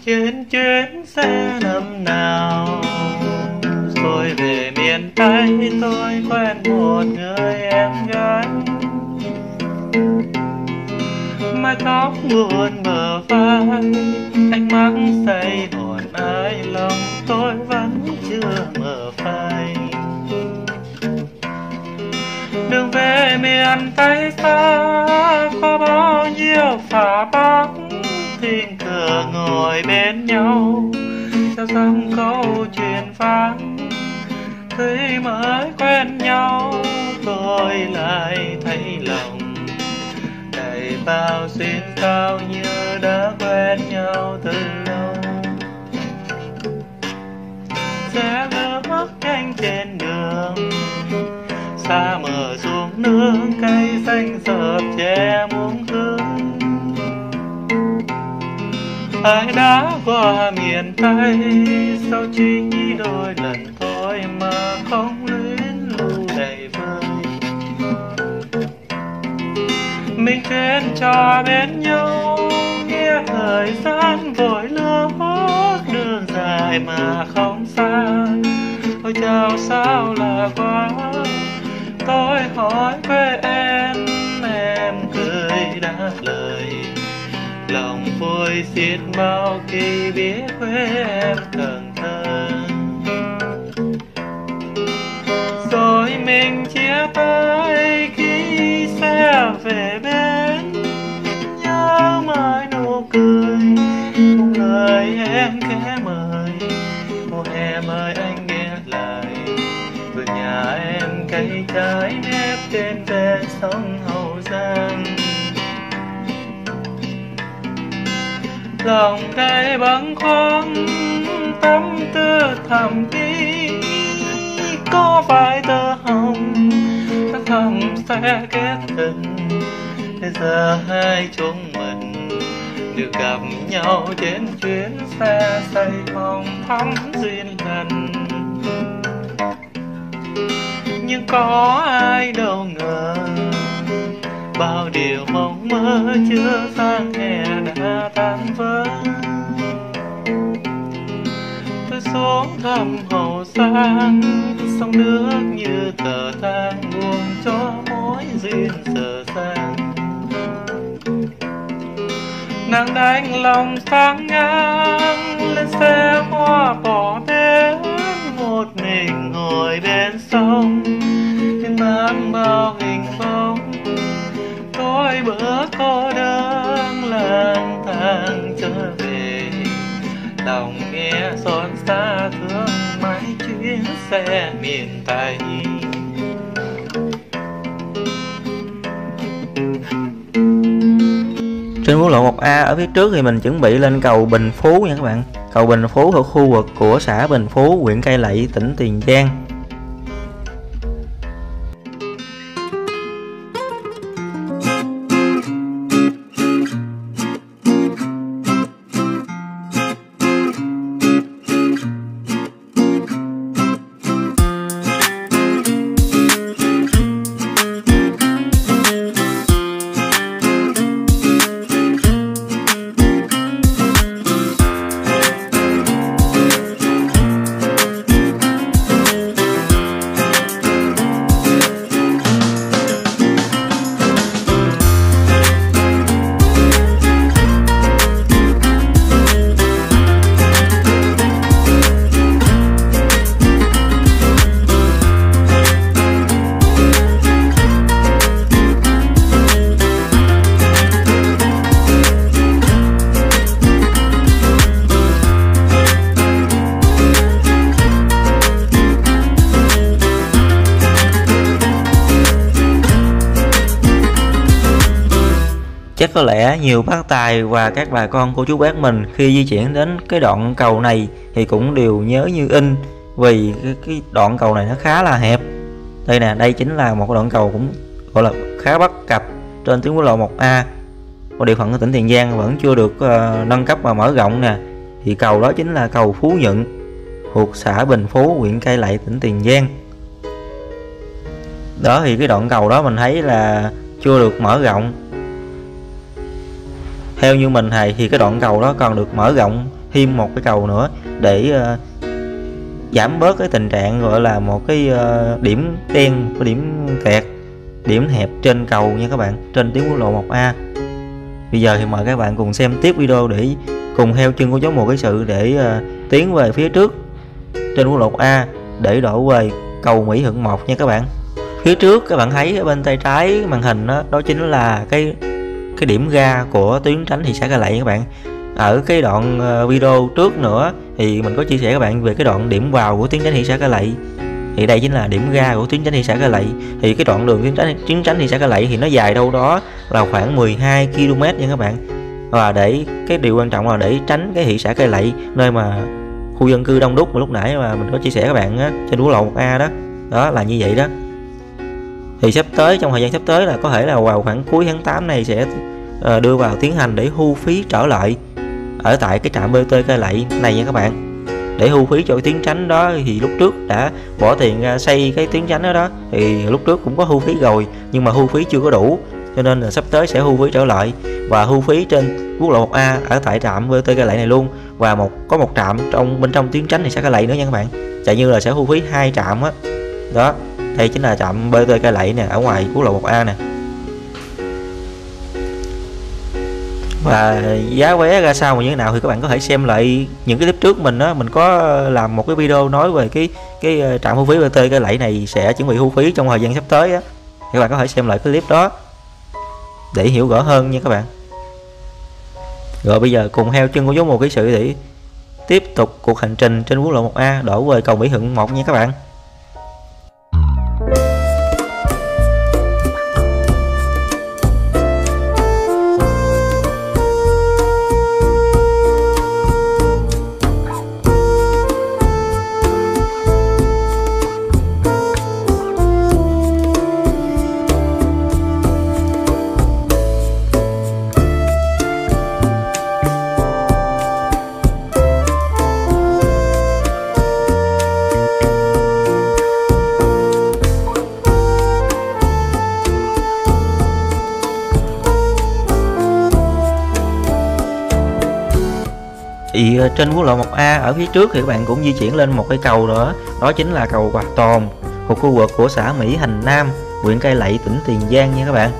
Trên chuyến xe năm nào tôi về miền Tây, tôi quen một người em gái, mái tóc buồn bờ vai, ngồi bên nhau cho xong câu chuyện vang. Khi mới quen nhau tôi lại thấy lòng đầy bao xuyên sao như đã quen nhau từ lâu. Xe bước nhanh trên đường, xa mờ xuống nương cây xanh sợp che muôn hương. Ai đã qua miền Tây sao chỉ đôi lần thôi mà không luyến lưu đầy vơi. Mình trên trò bên nhau nghe thời gian vội lướt, đường dài mà không xa. Ôi chào sao là quá, tôi hỏi quê em cười đáp lời. Lòng vui xiết bao khi biết quê em Cần Thơ. Rồi mình chia tay khi xe về bên, nhớ mãi nụ cười cùng lời em khẽ mời. Ô em ơi anh nghe lời, vườn nhà em cây trái nếp trên ven sông Hậu Giang. Lòng đầy bâng khuâng tâm tư thầm kín, có phải tơ hồng ta thầm sẽ kết tình. Bây giờ hai chúng mình được gặp nhau trên chuyến xe say mong thắm duyên lần. Nhưng có ai đâu ngờ bao điều mong mơ chưa sang hè đã tan vỡ. Tôi xuống thăm Hậu Giang, sông nước như tờ tang buông cho mối duyên dở dang. Nàng đánh lòng sang ngang lên xe hoa bỏ bến, một mình ngồi bên sông nhưng mang bao hình bóng. Tôi bữa cô đơn lang thang trở về, lòng nghe xót xa thương mãi chuyến xe miền Tây. Trên quốc lộ 1A ở phía trước thì mình chuẩn bị lên cầu Bình Phú nha các bạn. Cầu Bình Phú thuộc khu vực của xã Bình Phú, huyện Cai Lậy, tỉnh Tiền Giang. Chắc có lẽ nhiều bác tài và các bà con cô chú bác mình khi di chuyển đến cái đoạn cầu này thì cũng đều nhớ như in, vì cái đoạn cầu này nó khá là hẹp. Đây nè, đây chính là một đoạn cầu cũng gọi là khá bất cập trên tuyến quốc lộ 1A. Ở địa phận của tỉnh Tiền Giang vẫn chưa được nâng cấp và mở rộng nè. Thì cầu đó chính là cầu Phú Nhuận, thuộc xã Bình Phú, huyện Cai Lậy, tỉnh Tiền Giang. Đó thì cái đoạn cầu đó mình thấy là chưa được mở rộng. Theo như mình thì cái đoạn cầu đó còn được mở rộng thêm một cái cầu nữa để giảm bớt cái tình trạng gọi là một cái điểm đen, cái điểm kẹt, điểm hẹp trên cầu nha các bạn, trên tuyến quốc lộ 1A. Bây giờ thì mời các bạn cùng xem tiếp video để cùng theo chân của cháu Mùa Ký Sự để tiến về phía trước trên quốc lộ 1A để đổ về cầu Mỹ Thuận 1 nha các bạn. Phía trước các bạn thấy ở bên tay trái màn hình đó chính là cái điểm ga của tuyến tránh thị xã Cai Lậy các bạn. Ở cái đoạn video trước nữa thì mình có chia sẻ các bạn về cái đoạn điểm vào của tuyến tránh thị xã Cai Lậy. Thì đây chính là điểm ra của tuyến tránh thị xã Cai Lậy. Thì cái đoạn đường tuyến tránh thị xã Cai Lậy thì nó dài đâu đó là khoảng 12 km nha các bạn. Và để cái điều quan trọng là để tránh cái thị xã Cai Lậy, nơi mà khu dân cư đông đúc mà lúc nãy mà mình có chia sẻ các bạn á, trên quốc lộ 1A đó. Đó là như vậy đó. Thì sắp tới, trong thời gian sắp tới là có thể là vào khoảng cuối tháng 8 này sẽ đưa vào tiến hành để thu phí trở lại ở tại cái trạm BT Cai Lậy này nha các bạn. Để thu phí cho cái tuyến tránh đó thì lúc trước đã bỏ tiền ra xây cái tuyến tránh đó, thì lúc trước cũng có thu phí rồi nhưng mà thu phí chưa có đủ, cho nên là sắp tới sẽ thu phí trở lại và thu phí trên quốc lộ 1A ở tại trạm BT Cai Lậy này luôn, và có một trạm bên trong tuyến tránh thì sẽ Cai Lậy nữa nha các bạn. Chạy như là sẽ thu phí 2 trạm á. Đó, đây chính là trạm BT Cai Lậy nè, ở ngoài quốc lộ 1A nè. Và giá vé ra sao và như thế nào thì các bạn có thể xem lại những cái clip trước mình đó. Mình có làm một cái video nói về cái trạm thu phí BT Cai Lậy này sẽ chuẩn bị thu phí trong thời gian sắp tới á. Các bạn có thể xem lại cái clip đó để hiểu rõ hơn nha các bạn. Rồi bây giờ cùng theo chân của Dấu Mùa Kỹ Sự để tiếp tục cuộc hành trình trên quốc lộ 1A đổ về cầu Mỹ Thuận 1 nha các bạn. Thì trên quốc lộ 1A ở phía trước thì các bạn cũng di chuyển lên một cái cầu nữa, đó chính là cầu Hòa Tồn, thuộc khu vực của xã Mỹ Hành Nam, huyện Cai Lậy, tỉnh Tiền Giang nha các bạn.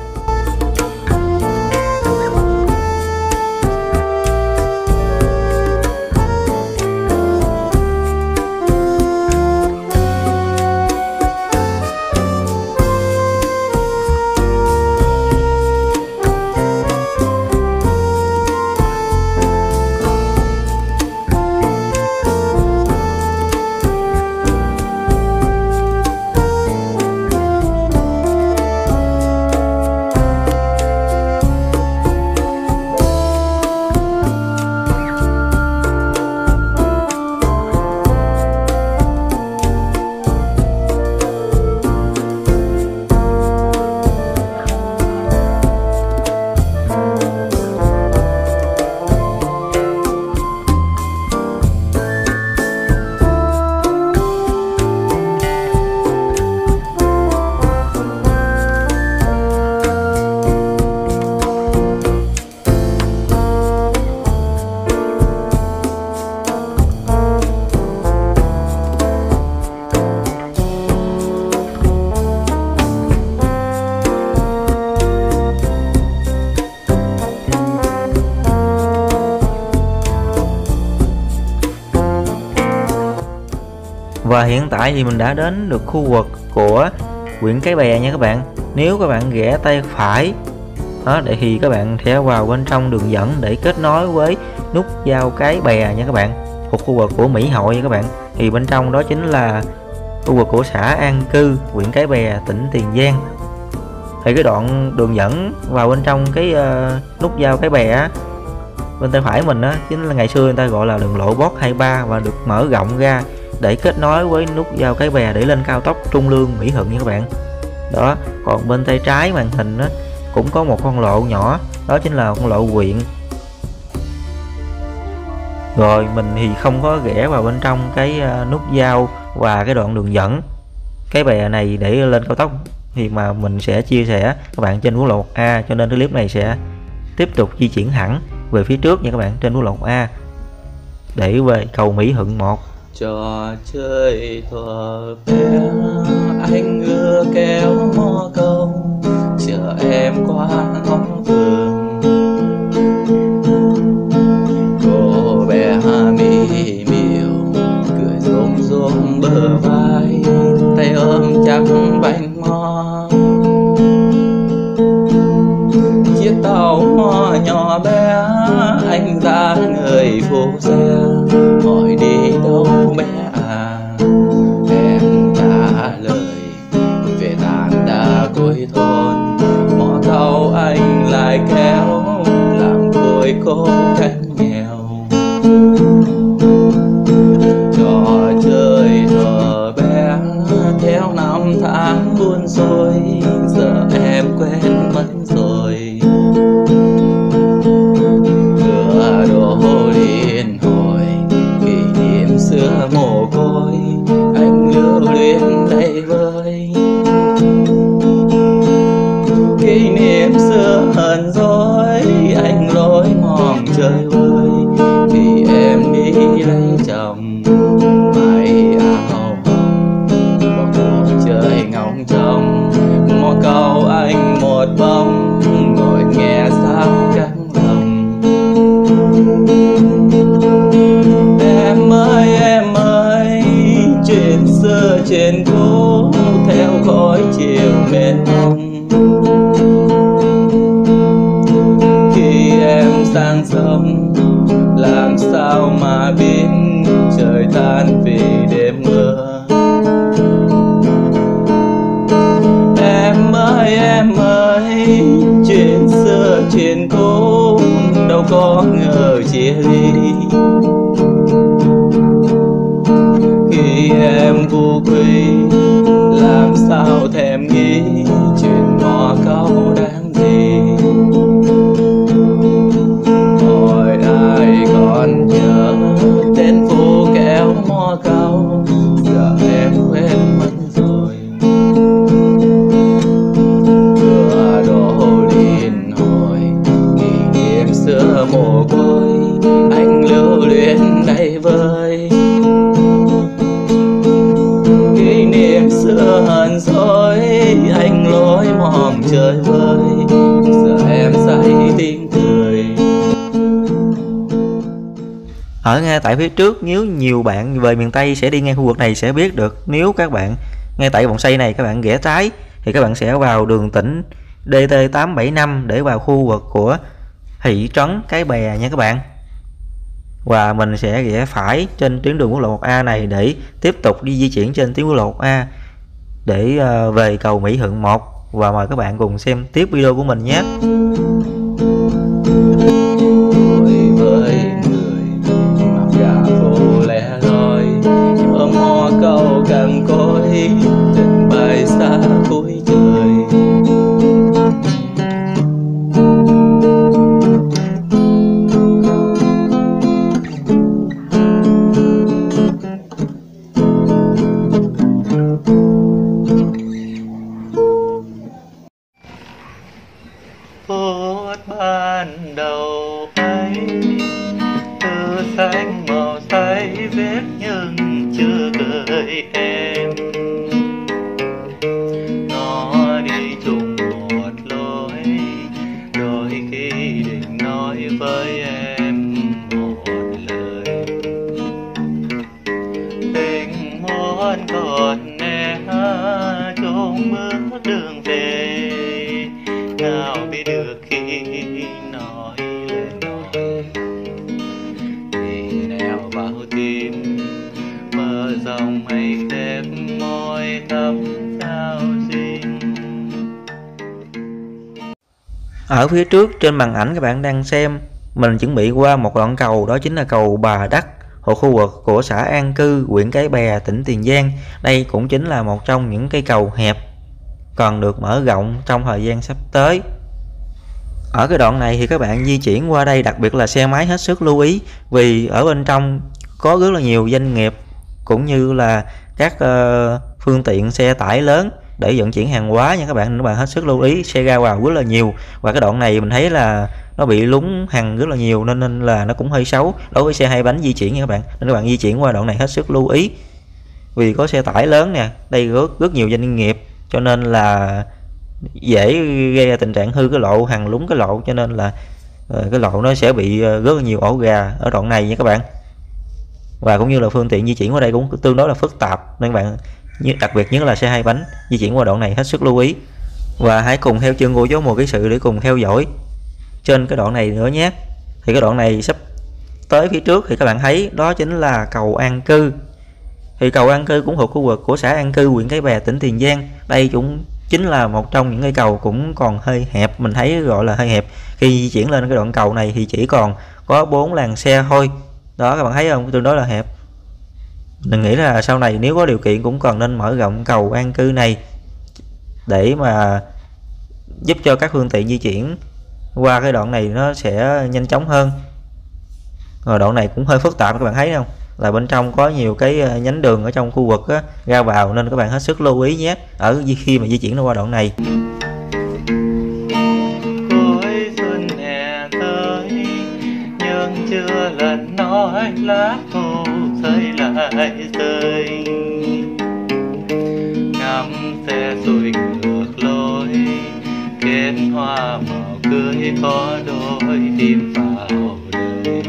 Và hiện tại thì mình đã đến được khu vực của huyện Cái Bè nha các bạn. Nếu các bạn rẽ tay phải đó, để thì các bạn sẽ vào bên trong đường dẫn để kết nối với nút giao Cái Bè nha các bạn, thuộc khu vực của Mỹ Hội nha các bạn. Thì bên trong đó chính là khu vực của xã An Cư, huyện Cái Bè, tỉnh Tiền Giang. Thì cái đoạn đường dẫn vào bên trong cái nút giao Cái Bè á, bên tay phải mình á, chính là ngày xưa người ta gọi là đường lộ Bốt 23 và được mở rộng ra để kết nối với nút giao Cái Bè để lên cao tốc Trung Lương Mỹ Thuận nha các bạn. Đó, còn bên tay trái màn hình á, cũng có một con lộ nhỏ, đó chính là con lộ huyện. Rồi mình thì không có rẽ vào bên trong cái nút giao và cái đoạn đường dẫn Cái Bè này để lên cao tốc, thì mà mình sẽ chia sẻ các bạn trên quốc lộ 1A, cho nên cái clip này sẽ tiếp tục di chuyển hẳn về phía trước nha các bạn, trên quốc lộ 1A để về cầu Mỹ Thuận 1. Trò chơi thuở bé anh ưa kéo mò câu, chờ em qua ngóng vườn. Cô bé mỹ miều cười rôm rôm bờ vai, tay ôm chắc bánh mò. Chiếc tàu mò nhỏ bé anh ra trên phố theo khói chiều mệt mong. Khi em sang sông làm sao mà biết trời tan vì đêm mưa. Em ơi, chuyện xưa chuyện cũ đâu có ngờ chia ly. Khi em vô quy làm sao thèm nghĩ chuyện mò câu đáng gì. Hỏi ai còn nhớ tên phố kéo mò câu, giờ em quên mất rồi. Cửa đổ điện hồi kỷ niệm xưa mồ côi, anh lưu luyến đầy vơi. Kỷ niệm xưa hờn dỗi, anh lối mòn chơi vơi, giờ em say tiếng cười. Ở ngay tại phía trước, nếu nhiều bạn về miền Tây sẽ đi ngay khu vực này sẽ biết được. Nếu các bạn ngay tại vòng xoay này các bạn ghé trái thì các bạn sẽ vào đường tỉnh DT875 để vào khu vực của thị trấn Cái Bè nha các bạn. Và mình sẽ ghé phải trên tuyến đường quốc lộ 1A này để tiếp tục đi di chuyển trên tuyến quốc lộ 1A để về cầu Mỹ Thuận 1. Và mời các bạn cùng xem tiếp video của mình nhé. Với người mặc gà phố lẻ loi, nhớ mò câu cằn cối, tình bay xa cuối trời. Phút ban đầu ấy từ xanh màu say vết nhưng chưa gợi em. Nó đi chung một lối, đôi khi định nói với em một lời. Tình muốn còn né chung bước đường về, nào biết được khi nói lên nói. Vì nẻo vào tim mơ dòng mây khép môi thắm sao xinh. Ở phía trước trên màn ảnh các bạn đang xem, mình chuẩn bị qua một đoạn cầu, đó chính là cầu Bà Đắc, thuộc khu vực của xã An Cư, huyện Cái Bè, tỉnh Tiền Giang. Đây cũng chính là một trong những cây cầu hẹp còn được mở rộng trong thời gian sắp tới. Ở cái đoạn này thì các bạn di chuyển qua đây, đặc biệt là xe máy hết sức lưu ý, vì ở bên trong có rất là nhiều doanh nghiệp cũng như là các phương tiện xe tải lớn để vận chuyển hàng hóa nha các bạn. Nên các bạn hết sức lưu ý, xe ra vào rất là nhiều. Và cái đoạn này mình thấy là nó bị lún hằn rất là nhiều, nên là nó cũng hơi xấu đối với xe hai bánh di chuyển nha các bạn. Nên các bạn di chuyển qua đoạn này hết sức lưu ý, vì có xe tải lớn nè, đây rất nhiều doanh nghiệp, cho nên là dễ gây ra tình trạng hư cái lộ, hằn lún cái lộ, cho nên là cái lộ nó sẽ bị rất là nhiều ổ gà ở đoạn này nha các bạn. Và cũng như là phương tiện di chuyển qua đây cũng tương đối là phức tạp, nên các bạn đặc biệt nhất là xe hai bánh di chuyển qua đoạn này hết sức lưu ý. Và hãy cùng theo chân cô Chú Mùa Ký Sự để cùng theo dõi trên cái đoạn này nữa nhé. Thì cái đoạn này sắp tới phía trước thì các bạn thấy đó chính là cầu An Cư. Thì cầu An Cư cũng thuộc khu vực của xã An Cư, huyện Cái Bè, tỉnh Tiền Giang. Đây cũng chính là một trong những cây cầu cũng còn hơi hẹp, mình thấy gọi là hơi hẹp. Khi di chuyển lên cái đoạn cầu này thì chỉ còn có 4 làn xe thôi. Đó các bạn thấy không, tương đối là hẹp. Mình nghĩ là sau này nếu có điều kiện cũng còn nên mở rộng cầu An Cư này để mà giúp cho các phương tiện di chuyển qua cái đoạn này nó sẽ nhanh chóng hơn. Rồi đoạn này cũng hơi phức tạp các bạn thấy không, là bên trong có nhiều cái nhánh đường ở trong khu vực á, ra vào, nên các bạn hết sức lưu ý nhé ở khi mà di chuyển qua đoạn này. Cuối xuân hè tới nhưng chưa lần nói lá thu rơi lại rơi, ngắm xe xuôi ngược lối, kết hoa màu cưới có đôi tim vào đời.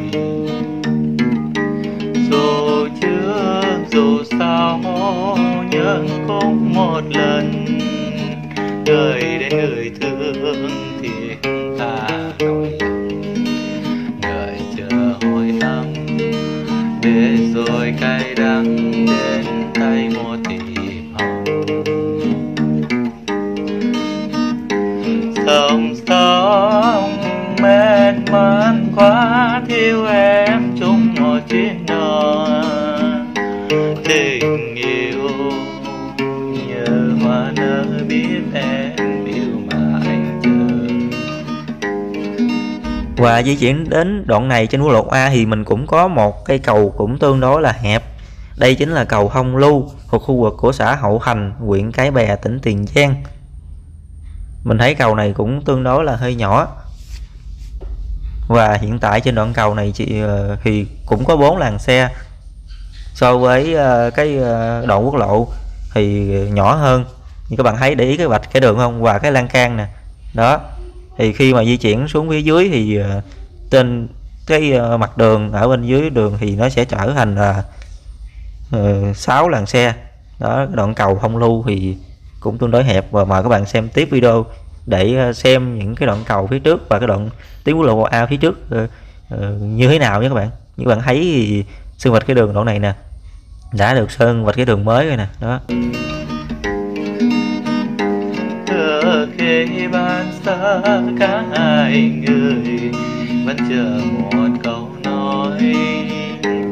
Dù trước dù dù sao nhưng cũng một lần người đến người thương thì ta nổi người chờ hồi năm để rồi cay đắng đến tay một tìm hồng. Sống mệt mỏi quá thiếu em chung một chuyến đò tình yêu như hoa nở biết em yêu mà anh chờ. Và di chuyển đến đoạn này trên quốc lộ A thì mình cũng có một cây cầu cũng tương đối là hẹp. Đây chính là cầu Hồng Lưu thuộc khu vực của xã Hậu Thành, huyện Cái Bè, tỉnh Tiền Giang. Mình thấy cầu này cũng tương đối là hơi nhỏ. Và hiện tại trên đoạn cầu này thì cũng có 4 làn xe. So với cái đoạn quốc lộ thì nhỏ hơn. Như các bạn thấy, để ý cái vạch cái đường không, và cái lan can nè. Đó. Thì khi mà di chuyển xuống phía dưới thì trên cái mặt đường ở bên dưới đường thì nó sẽ trở thành là 6 làn xe. Đó, đoạn cầu Hồng Lưu thì cũng tương đối hẹp. Và mời các bạn xem tiếp video để xem những cái đoạn cầu phía trước và cái đoạn tuyến quốc lộ A phía trước như thế nào nhé các bạn. Như các bạn thấy thì sơn vạch cái đường đoạn này nè đã được sơn vạch cái đường mới rồi nè. Đó. Khi ban xa cả hai người vẫn chờ một câu nói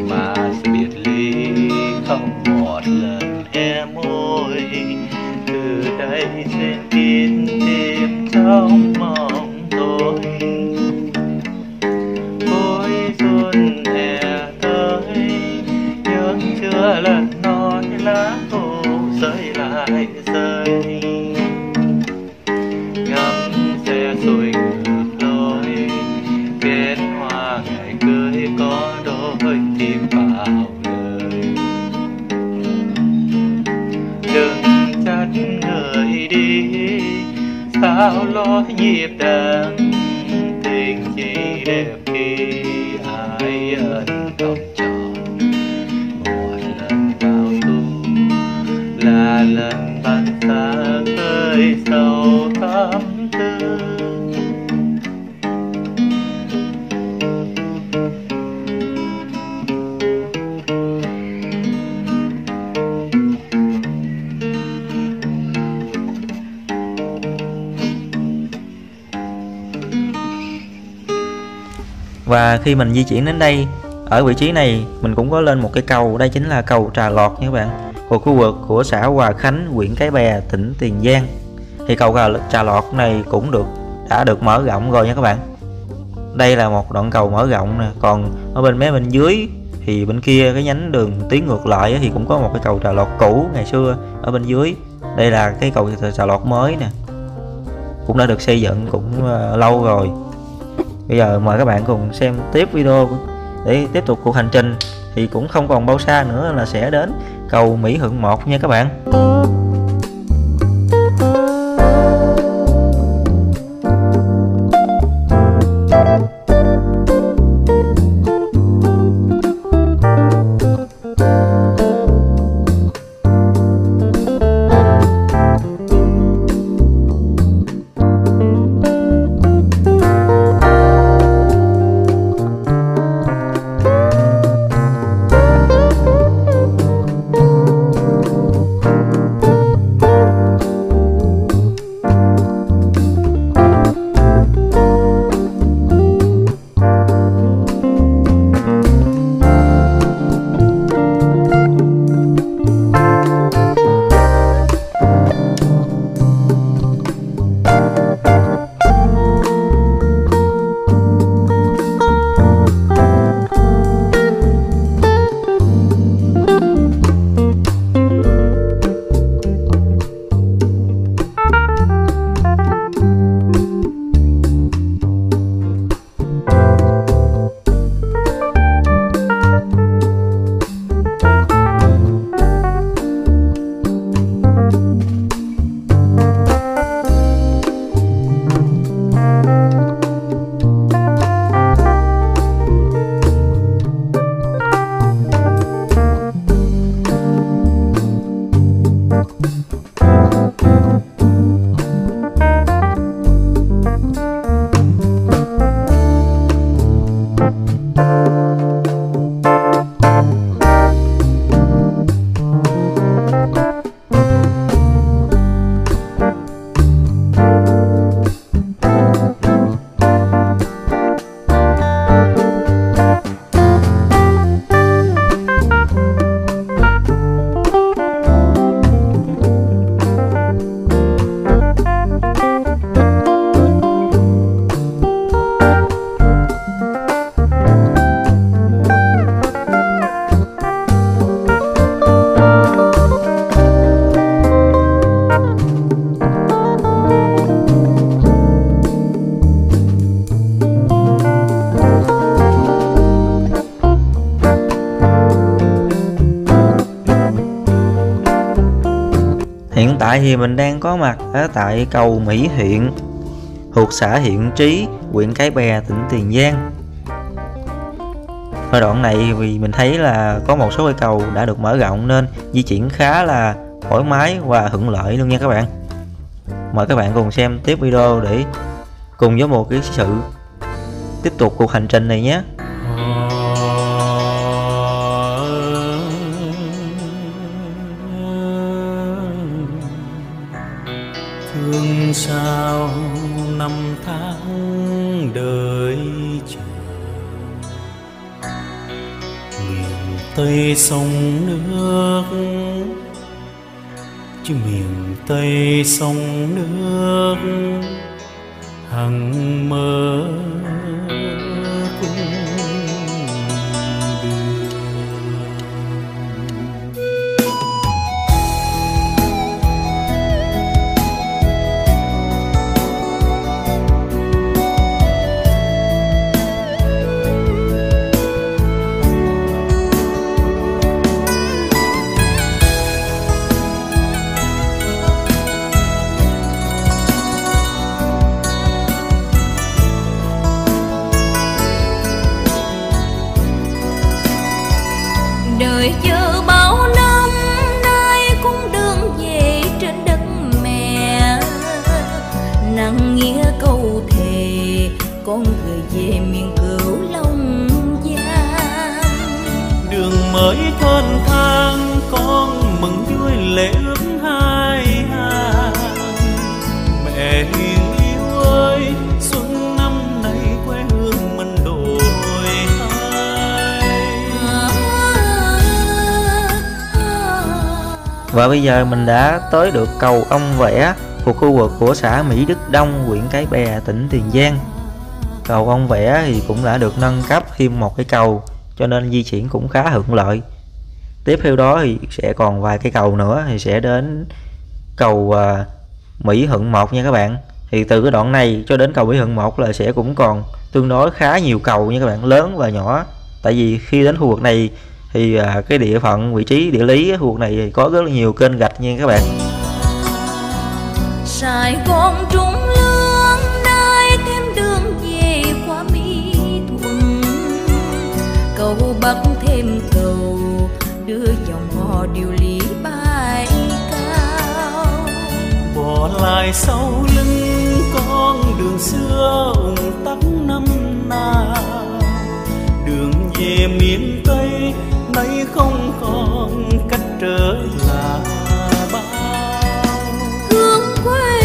mà sự biệt ly không một lần hé môi. Từ đây trên kín tim trong mong tôi ôi xuân hè tới nhưng chưa lần nói lá khô rơi lại rơi. Ngắm xe xuôi ngược lối kết hoa ngày cưới có đôi tim vào đời. Đừng trách người đi sao lối nhịp đàn tình chỉ đẹp khi ai ân không tròn. Một lần vào thu là lần ban xa khơi sâu thắm tư. Và khi mình di chuyển đến đây, ở vị trí này mình cũng có lên một cái cầu. Đây chính là cầu Trà Lọt nha các bạn, thuộc khu vực của xã Hòa Khánh, huyện Cái Bè, tỉnh Tiền Giang. Thì cầu Trà Lọt này cũng đã được mở rộng rồi nha các bạn. Đây là một đoạn cầu mở rộng nè. Còn ở bên mé bên dưới thì bên kia cái nhánh đường tiến ngược lại thì cũng có một cái cầu Trà Lọt cũ ngày xưa ở bên dưới. Đây là cái cầu Trà Lọt mới nè, cũng đã được xây dựng cũng lâu rồi. Bây giờ mời các bạn cùng xem tiếp video để tiếp tục cuộc hành trình. Thì cũng không còn bao xa nữa là sẽ đến cầu Mỹ Thuận 1 nha các bạn. Hiện tại thì mình đang có mặt ở tại cầu Mỹ Thiện, thuộc xã Thiện Trí, huyện Cái Bè, tỉnh Tiền Giang. Ở đoạn này vì mình thấy là có một số cây cầu đã được mở rộng nên di chuyển khá là thoải mái và thuận lợi luôn nha các bạn. Mời các bạn cùng xem tiếp video để cùng với một cái sự tiếp tục cuộc hành trình này nhé. Thương sao năm tháng đợi chờ, miền Tây sông nước, chứ miền Tây sông nước hằng mơ cũng đợi chờ bao năm nay cũng đường về trên đất mẹ, nặng nghĩa câu thề con người về miền Cửu Long Giang. đường mới thênh thang con mừng vui lệ ước hai hàng. Mẹ hiền yêu ơi, xuân năm nay quê hương mình đổi Và bây giờ mình đã tới được cầu Ông Vẽ, thuộc khu vực của xã Mỹ Đức Đông, huyện Cái Bè, tỉnh Tiền Giang. Cầu Ông Vẽ thì cũng đã được nâng cấp thêm một cái cầu, cho nên di chuyển cũng khá thuận lợi. Tiếp theo đó thì sẽ còn vài cái cầu nữa thì sẽ đến cầu Mỹ Thuận 1 nha các bạn. Thì từ cái đoạn này cho đến cầu Mỹ Thuận 1 là sẽ cũng còn tương đối khá nhiều cầu nha các bạn, lớn và nhỏ. Tại vì khi đến khu vực này thì cái địa phận vị trí địa lý khu vực này thì có rất là nhiều kênh rạch nha các bạn. Sài Gòn trung lương nay thêm đường về qua Mỹ Thuận, cầu Bắc thêm cầu đưa dòng hò điều lý bay cao. bỏ lại sau lưng con đường xưa ùn tắc năm nào, đường về miền Tây nay không còn cách trở là bao. Hương quê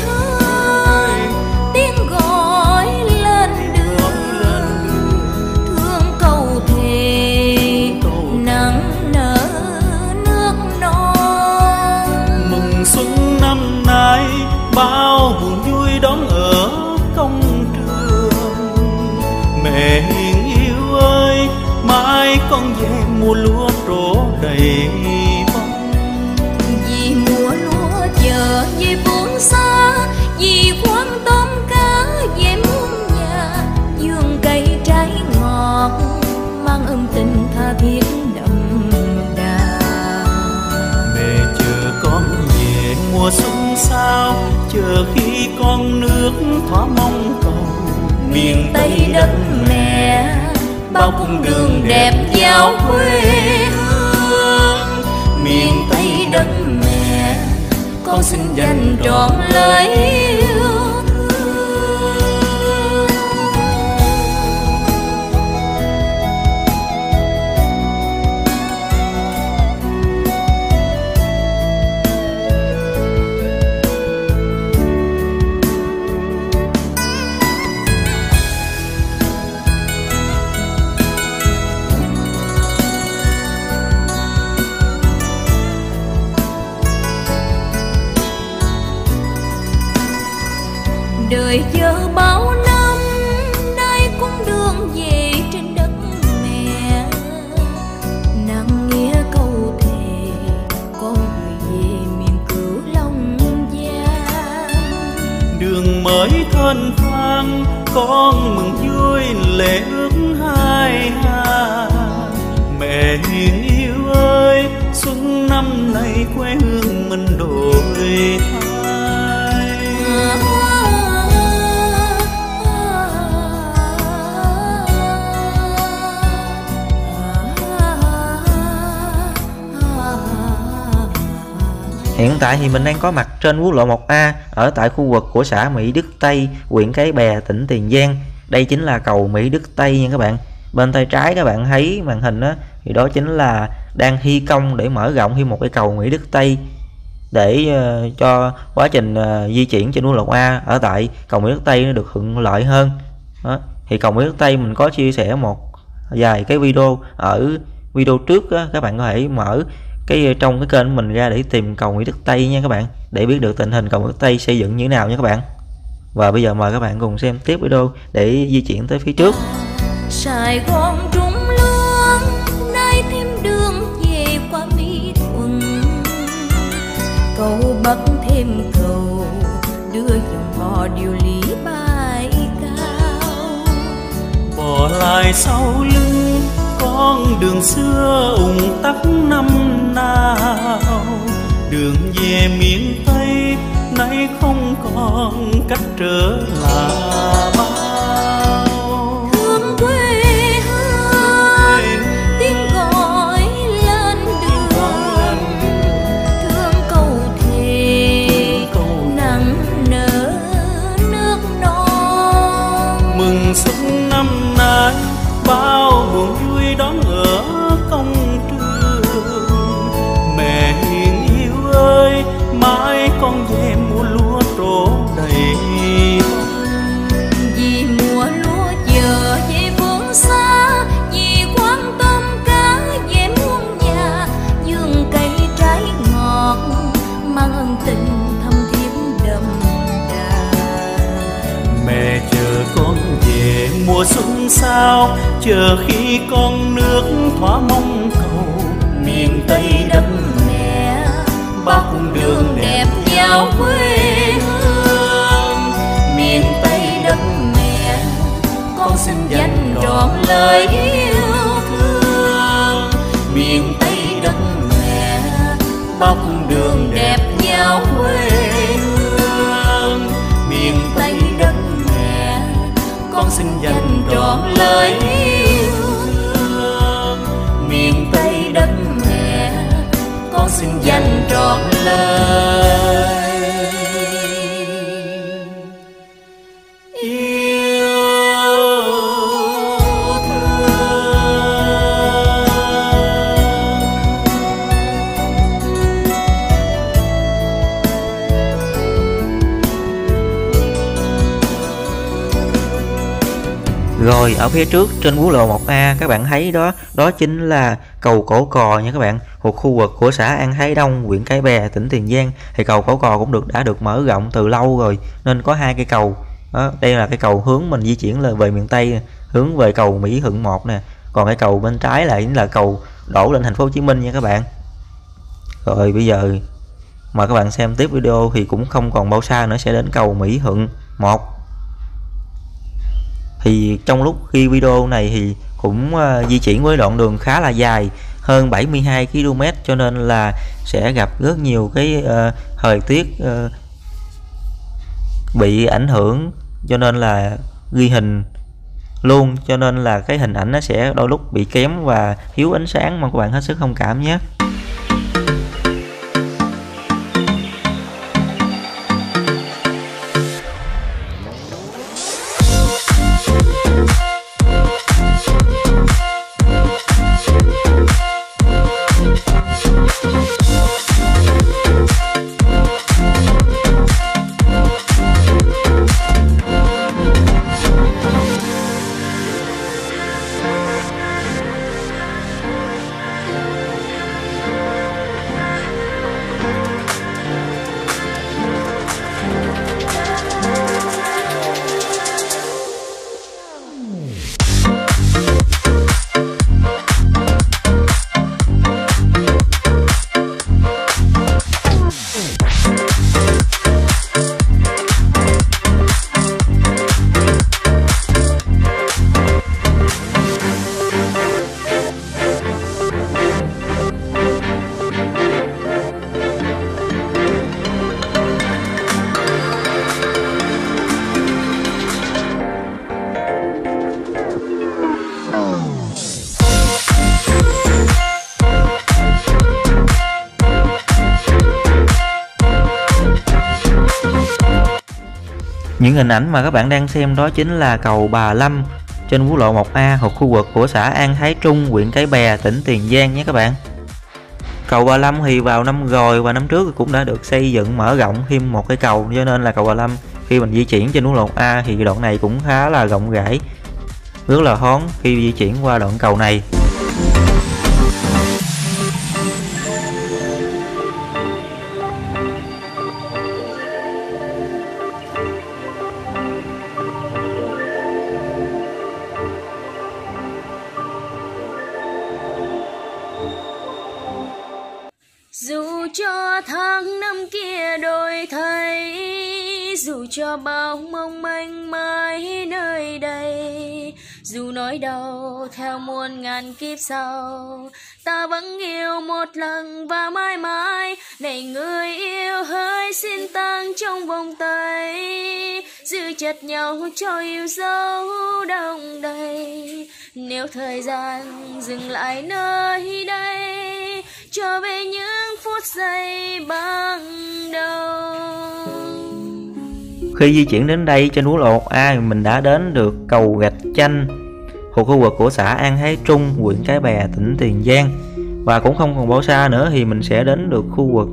hương tiếng gọi lên đường, thương câu thề nắng nở nước non. Mừng xuân năm nay bao buồn vui đón ở công trường. Mẹ hiền yêu ơi, mai con về mùa lúa trổ đầy bông. Vì mùa lúa chờ về phương xa, vì khoan tôm cá về muôn nhà, vườn cây trái ngọt mang tình tha thiết đậm đà. Mẹ chờ con về mùa xuân sao, chờ khi con nước thỏa mong cầu. Miền Tây đất mẹ bao cung đường đẹp giao quê hương. Miền Tây đất mẹ con xin dành trọn lời yêu đời chờ bao năm nay cũng đường về trên đất mẹ nặng nghĩa câu thề con người về miền Cửu Long Giang đường mới thênh thang con mừng vui lệ ước hai hà mẹ hiền yêu ơi xuân năm nay quê hương mình đổi thay Hiện tại thì mình đang có mặt trên quốc lộ 1A ở tại khu vực của xã Mỹ Đức Tây, huyện Cái Bè, tỉnh Tiền Giang. Đây chính là cầu Mỹ Đức Tây nha các bạn. Bên tay trái các bạn thấy màn hình đó, thì đó chính là đang thi công để mở rộng thêm một cái cầu Mỹ Đức Tây để cho quá trình di chuyển trên quốc lộ 1A ở tại cầu Mỹ Đức Tây nó được thuận lợi hơn. Đó. Thì cầu Mỹ Đức Tây mình có chia sẻ một vài cái video ở video trước đó, các bạn có thể mở trong cái kênh của mình ra để tìm cầu Mỹ Đức Tây nha các bạn, để biết được tình hình cầu Mỹ Đức Tây xây dựng như thế nào nha các bạn. Và bây giờ mời các bạn cùng xem tiếp video để di chuyển tới phía trước. Sài Gòn trúng lương nay thêm đường về qua Mỹ Thuận cầu Bắc thêm cầu đưa dòng bò điều lý bay cao bỏ lại sau lưng con đường xưa ùn tắc năm nào đường về miền Tây nay không còn cách trở là bao thương quê hương tiếng gọi lên đường thương câu thề nặng nở nước non mừng xuân năm nay bao buồn vui đón ở công trường mẹ hiền yêu ơi mãi con về mùa lúa trổ đầy vì mùa lúa giờ về phương xa vì quan tâm cá về muôn nhà vườn cây trái ngọt mang ân tình thâm thiết đậm đà mẹ chờ con về mùa xuân sao chờ khi con nước thỏa mong cầu miền Tây đất mẹ bao cung đường đẹp giao quê hương miền Tây đất mẹ con xin dành trọn lời yêu thương miền Tây đất mẹ bao cung đường đẹp giao quê hương miền Tây đất mẹ con xin dành trọn lời yêu thương miền Tây đất mẹ con xin dành trọn lời Rồi ở phía trước trên quốc lộ 1A các bạn thấy đó chính là cầu Cổ Cò nha các bạn, thuộc khu vực của xã An Thái Đông, huyện Cái Bè, tỉnh Tiền Giang. Thì cầu Cổ Cò cũng đã được mở rộng từ lâu rồi nên có hai cây cầu. Đó, đây là cái cầu hướng mình di chuyển là về miền Tây, hướng về cầu Mỹ Thuận 1 nè. Còn cái cầu bên trái lại là cầu đổ lên thành phố Hồ Chí Minh nha các bạn. Rồi bây giờ mời các bạn xem tiếp video thì cũng không còn bao xa nữa sẽ đến cầu Mỹ Thuận 1. Thì trong lúc khi video này thì cũng di chuyển với đoạn đường khá là dài, hơn 72 km, cho nên là sẽ gặp rất nhiều cái thời tiết bị ảnh hưởng, cho nên là ghi hình luôn, cho nên là cái hình ảnh nó sẽ đôi lúc bị kém và thiếu ánh sáng, mong các bạn hết sức thông cảm nhé. Những hình ảnh mà các bạn đang xem đó chính là cầu Bà Lâm trên quốc lộ 1A thuộc khu vực của xã An Thái Trung, huyện Cái Bè, tỉnh Tiền Giang nhé các bạn. Cầu Bà Lâm thì vào năm rồi và năm trước cũng đã được xây dựng mở rộng thêm một cái cầu, cho nên là cầu Bà Lâm khi mình di chuyển trên quốc lộ 1A thì đoạn này cũng khá là rộng rãi, rất là thoáng khi di chuyển qua đoạn cầu này. Dù cho tháng năm kia đổi thay, dù cho bao mong manh mãi nơi đây, dù nỗi đau theo muôn ngàn kiếp sau, ta vẫn yêu một lần và mãi mãi. Này người yêu hỡi xin tang trong vòng tay, giữ chặt nhau cho yêu dấu đông đầy. Nếu thời gian dừng lại nơi đây, trở về những phút giây ban đầu. Khi di chuyển đến đây trên quốc lộ 1A mình đã đến được cầu Gạch Chanh thuộc khu vực của xã An Thái Trung, huyện Cái Bè, tỉnh Tiền Giang. Và cũng không còn bao xa nữa thì mình sẽ đến được khu vực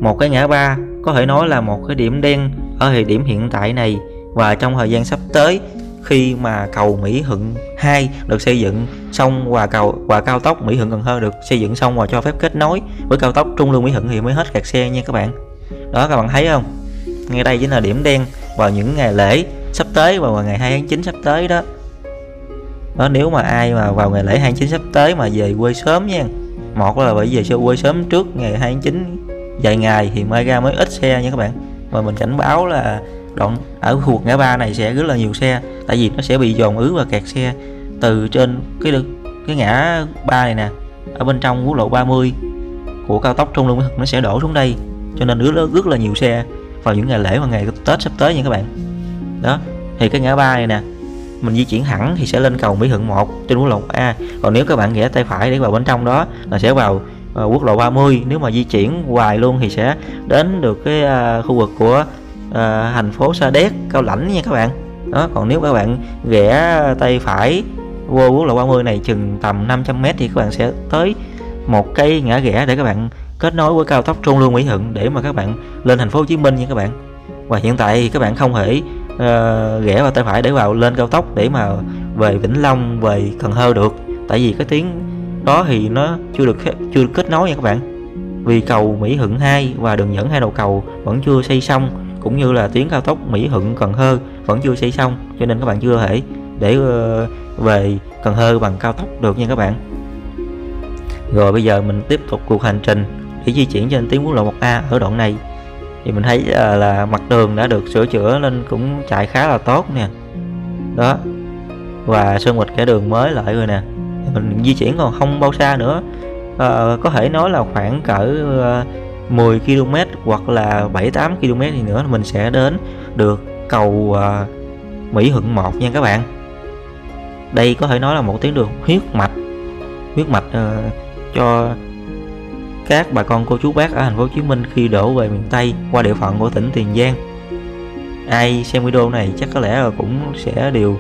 một cái ngã ba, có thể nói là một cái điểm đen ở thời điểm hiện tại này. Và trong thời gian sắp tới, khi mà cầu Mỹ Thuận 2 được xây dựng xong và cao tốc Mỹ Thuận Cần Thơ được xây dựng xong và cho phép kết nối với cao tốc Trung Lương Mỹ Thuận thì mới hết kẹt xe nha các bạn. Đó, các bạn thấy không? Ngay đây chính là điểm đen vào những ngày lễ sắp tới, vào ngày 2 tháng 9 sắp tới đó. Đó, nếu mà ai mà vào ngày lễ 2 tháng 9 sắp tới mà về quê sớm nha, một là bởi vì về quê sớm trước ngày 2 tháng 9 vài ngày thì mai ra mới ít xe nha các bạn. Và mình cảnh báo là đoạn ở khu vực ngã ba này sẽ rất là nhiều xe, tại vì nó sẽ bị dồn ứ và kẹt xe từ trên cái ngã ba này nè, ở bên trong quốc lộ 30 của cao tốc Trung Lương Mỹ Thuận nó sẽ đổ xuống đây, cho nên rất là nhiều xe vào những ngày lễ và ngày Tết sắp tới nha các bạn. Đó, thì cái ngã ba này nè, mình di chuyển thẳng thì sẽ lên cầu Mỹ Thuận 1 trên quốc lộ A. Còn nếu các bạn rẽ tay phải để vào bên trong đó là sẽ vào quốc lộ 30. Nếu mà di chuyển hoài luôn thì sẽ đến được cái khu vực của thành phố Sa Đéc, Cao Lãnh nha các bạn. Đó, còn nếu các bạn rẽ tay phải vô quốc lộ 30 này chừng tầm 500m thì các bạn sẽ tới một cái ngã rẽ để các bạn kết nối với cao tốc Trung Lương Mỹ Thuận để mà các bạn lên thành phố Hồ Chí Minh nha các bạn. Và hiện tại thì các bạn không thể rẽ vào tay phải để vào lên cao tốc để mà về Vĩnh Long, về Cần Thơ được, tại vì cái tuyến đó thì nó chưa được kết nối nha các bạn. Vì cầu Mỹ Thuận 2 và đường dẫn hai đầu cầu vẫn chưa xây xong, cũng như là tuyến cao tốc Mỹ Thuận Cần Thơ vẫn chưa xây xong, cho nên các bạn chưa thể để về Cần Thơ bằng cao tốc được nha các bạn. Rồi bây giờ mình tiếp tục cuộc hành trình để di chuyển trên tuyến quốc lộ 1A. Ở đoạn này thì mình thấy là mặt đường đã được sửa chữa nên cũng chạy khá là tốt nè. Đó, và sơn mịt kẻ đường mới lại rồi nè. Mình di chuyển còn không bao xa nữa, có thể nói là khoảng cỡ 10 km hoặc là 7-8 km thì nữa mình sẽ đến được cầu Mỹ Thuận 1 nha các bạn. Đây có thể nói là một tuyến đường huyết mạch cho các bà con cô chú bác ở thành phố Hồ Chí Minh khi đổ về miền Tây qua địa phận của tỉnh Tiền Giang. Ai xem video này chắc có lẽ là cũng sẽ đều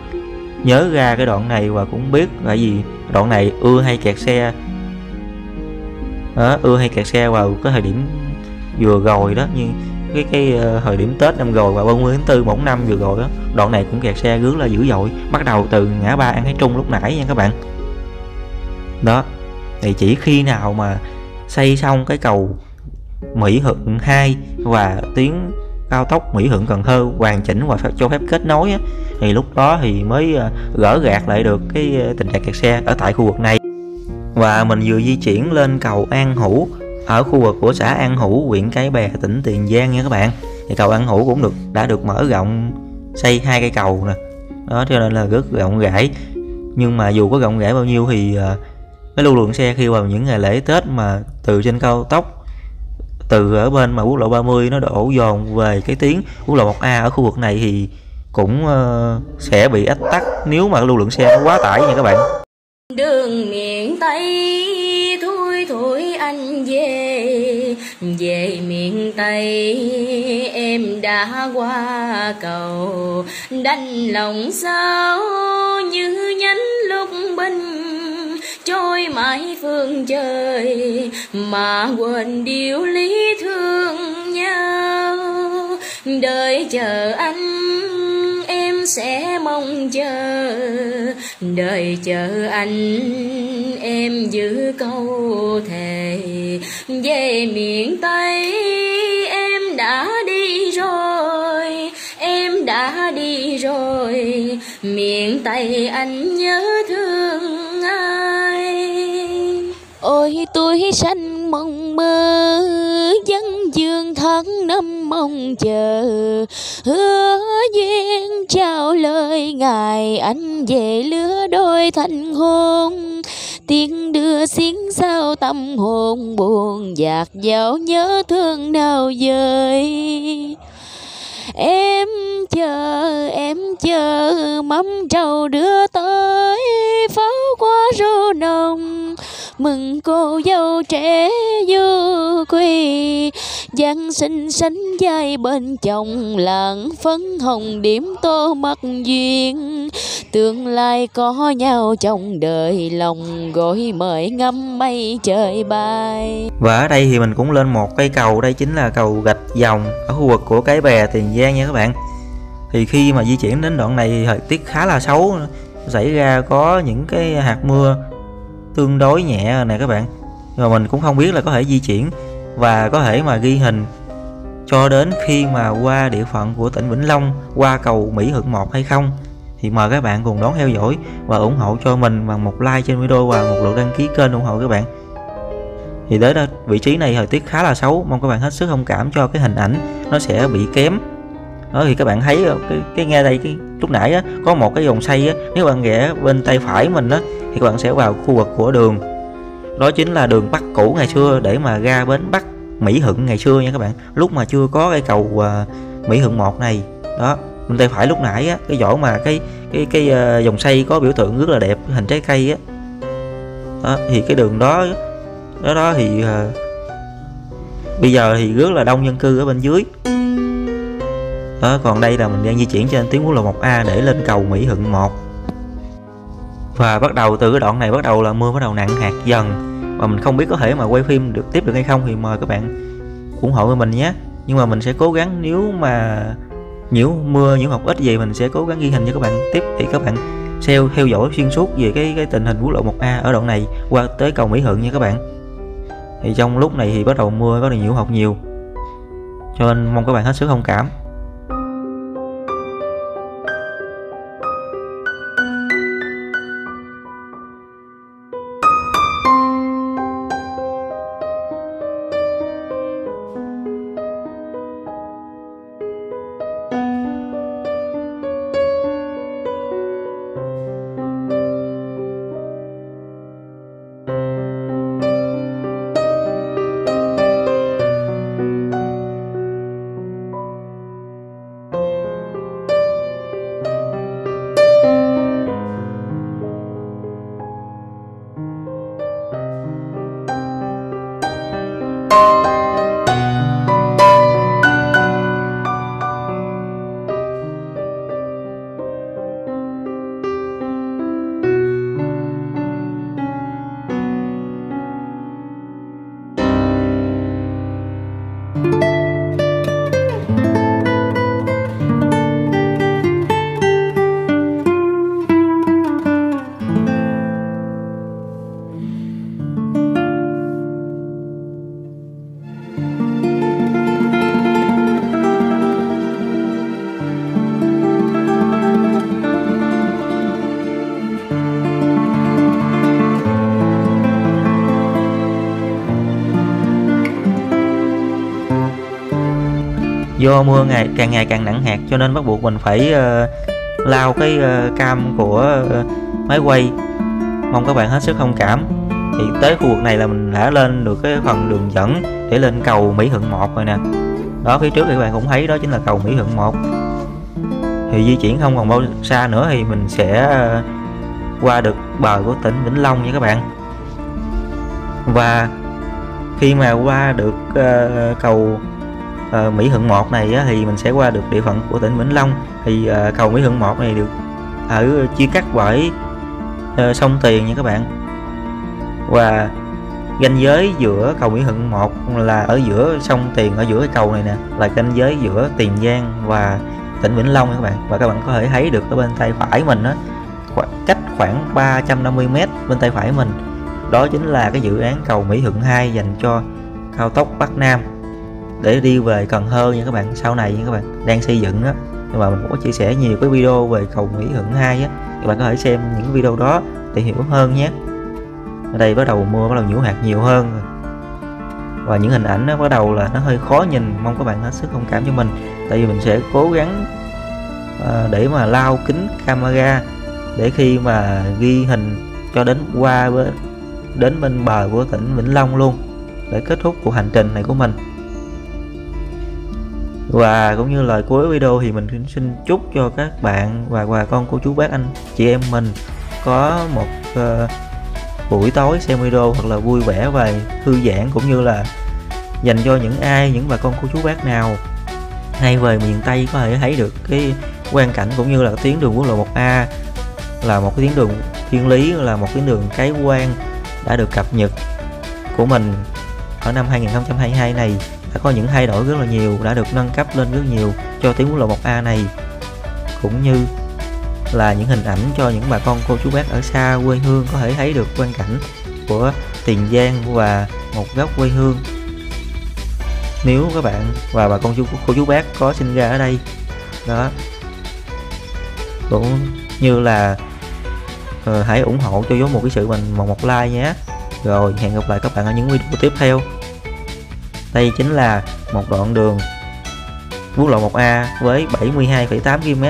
nhớ ra cái đoạn này và cũng biết, tại vì đoạn này ưa hay kẹt xe vào cái thời điểm vừa rồi đó, như cái thời điểm Tết năm rồi và 30 tháng 4 một năm vừa rồi đó. Đoạn này cũng kẹt xe rất là dữ dội, bắt đầu từ ngã ba An Thái Trung lúc nãy nha các bạn. Đó, thì chỉ khi nào mà xây xong cái cầu Mỹ Thuận 2 và tuyến cao tốc Mỹ Thuận Cần Thơ hoàn chỉnh và cho phép kết nối á, thì lúc đó thì mới gỡ gạc lại được cái tình trạng kẹt xe ở tại khu vực này. Và mình vừa di chuyển lên cầu An Hữu ở khu vực của xã An Hữu, huyện Cái Bè, tỉnh Tiền Giang nha các bạn. Thì cầu An Hữu cũng đã được mở rộng, xây 2 cây cầu nè. Đó, cho nên là rất rộng rãi. Nhưng mà dù có rộng rãi bao nhiêu thì cái lưu lượng xe khi vào những ngày lễ Tết mà từ trên cao tốc, từ ở bên mà quốc lộ 30 nó đổ dồn về cái tuyến quốc lộ 1A ở khu vực này thì cũng sẽ bị ách tắc nếu mà lưu lượng xe nó quá tải nha các bạn. Đường miền Tây thui anh về miền Tây em đã qua cầu, đành lòng sao như nhánh lúc bình trôi mãi phương trời, mà quên điều lý thương nhau. Đợi chờ anh em sẽ mong chờ, đợi chờ anh em giữ câu thề. Về miền Tây em đã đi rồi, em đã đi rồi, miền Tây anh nhớ thương ai. Ôi tuổi xanh mộng mơ, dân dương tháng năm mong chờ, hứa duyên trao lời ngài anh về lứa đôi thành hôn. Tiếng đưa xiên sao tâm hồn buồn dạt dào nhớ thương nào dời. Em chờ mâm trầu đưa tới, pháo qua rô nồng mừng cô dâu trẻ vô quê. Giang xinh xánh vai bên chồng, làng phấn hồng điểm tô mắt duyên. Tương lai có nhau trong đời, lòng gọi mời ngắm mây trời bay. Và ở đây thì mình cũng lên một cây cầu, đây chính là cầu Gạch Dòng ở khu vực của Cái Bè, Tiền Giang nha các bạn. Thì khi mà di chuyển đến đoạn này thì thời tiết khá là xấu, xảy ra có những cái hạt mưa tương đối nhẹ nè các bạn. Nhưng mà mình cũng không biết là có thể di chuyển và có thể mà ghi hình cho đến khi mà qua địa phận của tỉnh Vĩnh Long, qua cầu Mỹ Thuận 1 hay không. Thì mời các bạn cùng đón theo dõi và ủng hộ cho mình bằng một like trên video và một lượt đăng ký kênh ủng hộ các bạn. Thì tới đó, vị trí này thời tiết khá là xấu, mong các bạn hết sức thông cảm cho cái hình ảnh nó sẽ bị kém. Đó thì các bạn thấy cái nghe đây, cái lúc nãy á, có một cái vòng xoay á, nếu bạn ghé bên tay phải mình á thì các bạn sẽ vào khu vực của đường. Đó chính là đường Bắc cũ ngày xưa để mà ra bến Bắc Mỹ Thuận ngày xưa nha các bạn. Lúc mà chưa có cái cầu Mỹ Thuận 1 này. Đó, bên tay phải lúc nãy á, cái chỗ mà cái vòng xoay có biểu tượng rất là đẹp, hình trái cây á. Đó thì cái đường đó thì bây giờ thì rất là đông dân cư ở bên dưới. Đó, còn đây là mình đang di chuyển trên tuyến quốc lộ 1A để lên cầu Mỹ Thuận 1. Và bắt đầu từ cái đoạn này bắt đầu là mưa bắt đầu nặng hạt dần. Và mình không biết có thể mà quay phim tiếp được hay không, thì mời các bạn ủng hộ với mình nhé. Nhưng mà mình sẽ cố gắng, nếu mà nhiễu mưa nhiễu học ít gì mình sẽ cố gắng ghi hình cho các bạn tiếp, thì các bạn theo dõi xuyên suốt về cái tình hình quốc lộ 1A ở đoạn này qua tới cầu Mỹ Thuận nha các bạn. Thì trong lúc này thì bắt đầu mưa, bắt đầu nhiễu học nhiều, cho nên mong các bạn hết sức thông cảm. Do mưa ngày càng nặng hạt cho nên bắt buộc mình phải lao cái cam của máy quay. Mong các bạn hết sức thông cảm. Thì tới khu vực này là mình đã lên được cái phần đường dẫn để lên cầu Mỹ Thuận 1 rồi nè. Đó, phía trước thì các bạn cũng thấy đó chính là cầu Mỹ Thuận 1. Thì di chuyển không còn bao xa nữa thì mình sẽ qua được bờ của tỉnh Vĩnh Long nha các bạn. Và khi mà qua được cầu Mỹ Thuận 1 này á, thì mình sẽ qua được địa phận của tỉnh Vĩnh Long. Thì cầu Mỹ Thuận 1 này được ở chia cắt bởi sông Tiền nha các bạn. Và ranh giới giữa cầu Mỹ Thuận 1 là ở giữa sông Tiền, ở giữa cái cầu này nè, là ranh giới giữa Tiền Giang và tỉnh Vĩnh Long nha các bạn. Và các bạn có thể thấy được ở bên tay phải mình á, cách khoảng 350m bên tay phải mình, đó chính là cái dự án cầu Mỹ Thuận 2 dành cho cao tốc Bắc Nam để đi về Cần Thơ nha các bạn, sau này nha các bạn, đang xây dựng á. Nhưng mà mình cũng có chia sẻ nhiều cái video về cầu Mỹ Thuận 2 á, các bạn có thể xem những video đó để hiểu hơn nhé. Ở đây bắt đầu mưa, bắt đầu nhiễu hạt nhiều hơn, và những hình ảnh nó bắt đầu là nó hơi khó nhìn, mong các bạn hết sức thông cảm cho mình, tại vì mình sẽ cố gắng để mà lao kính camera để khi mà ghi hình cho đến bên bờ của tỉnh Vĩnh Long luôn, để kết thúc cuộc hành trình này của mình. Và cũng như lời cuối video thì mình xin chúc cho các bạn và bà con cô chú bác anh chị em mình có một buổi tối xem video thật là vui vẻ và thư giãn, cũng như là dành cho những bà con cô chú bác nào hay về miền Tây có thể thấy được cái quang cảnh cũng như là tuyến đường quốc lộ 1A là một cái tuyến đường thiên lý, là một tuyến đường cái quan đã được cập nhật của mình ở năm 2022 này, đã có những thay đổi rất là nhiều, đã được nâng cấp lên rất nhiều cho tuyến quốc lộ 1A này, cũng như là những hình ảnh cho những bà con cô chú bác ở xa quê hương có thể thấy được quang cảnh của Tiền Giang và một góc quê hương. Nếu các bạn và bà con cô chú bác có sinh ra ở đây đó, cũng như là hãy ủng hộ cho Dốt một cái sự mình một like nhé. Rồi hẹn gặp lại các bạn ở những video tiếp theo. Đây chính là một đoạn đường quốc lộ 1A với 72,8 km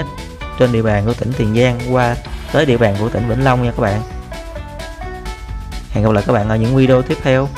trên địa bàn của tỉnh Tiền Giang qua tới địa bàn của tỉnh Vĩnh Long nha các bạn. Hẹn gặp lại các bạn ở những video tiếp theo.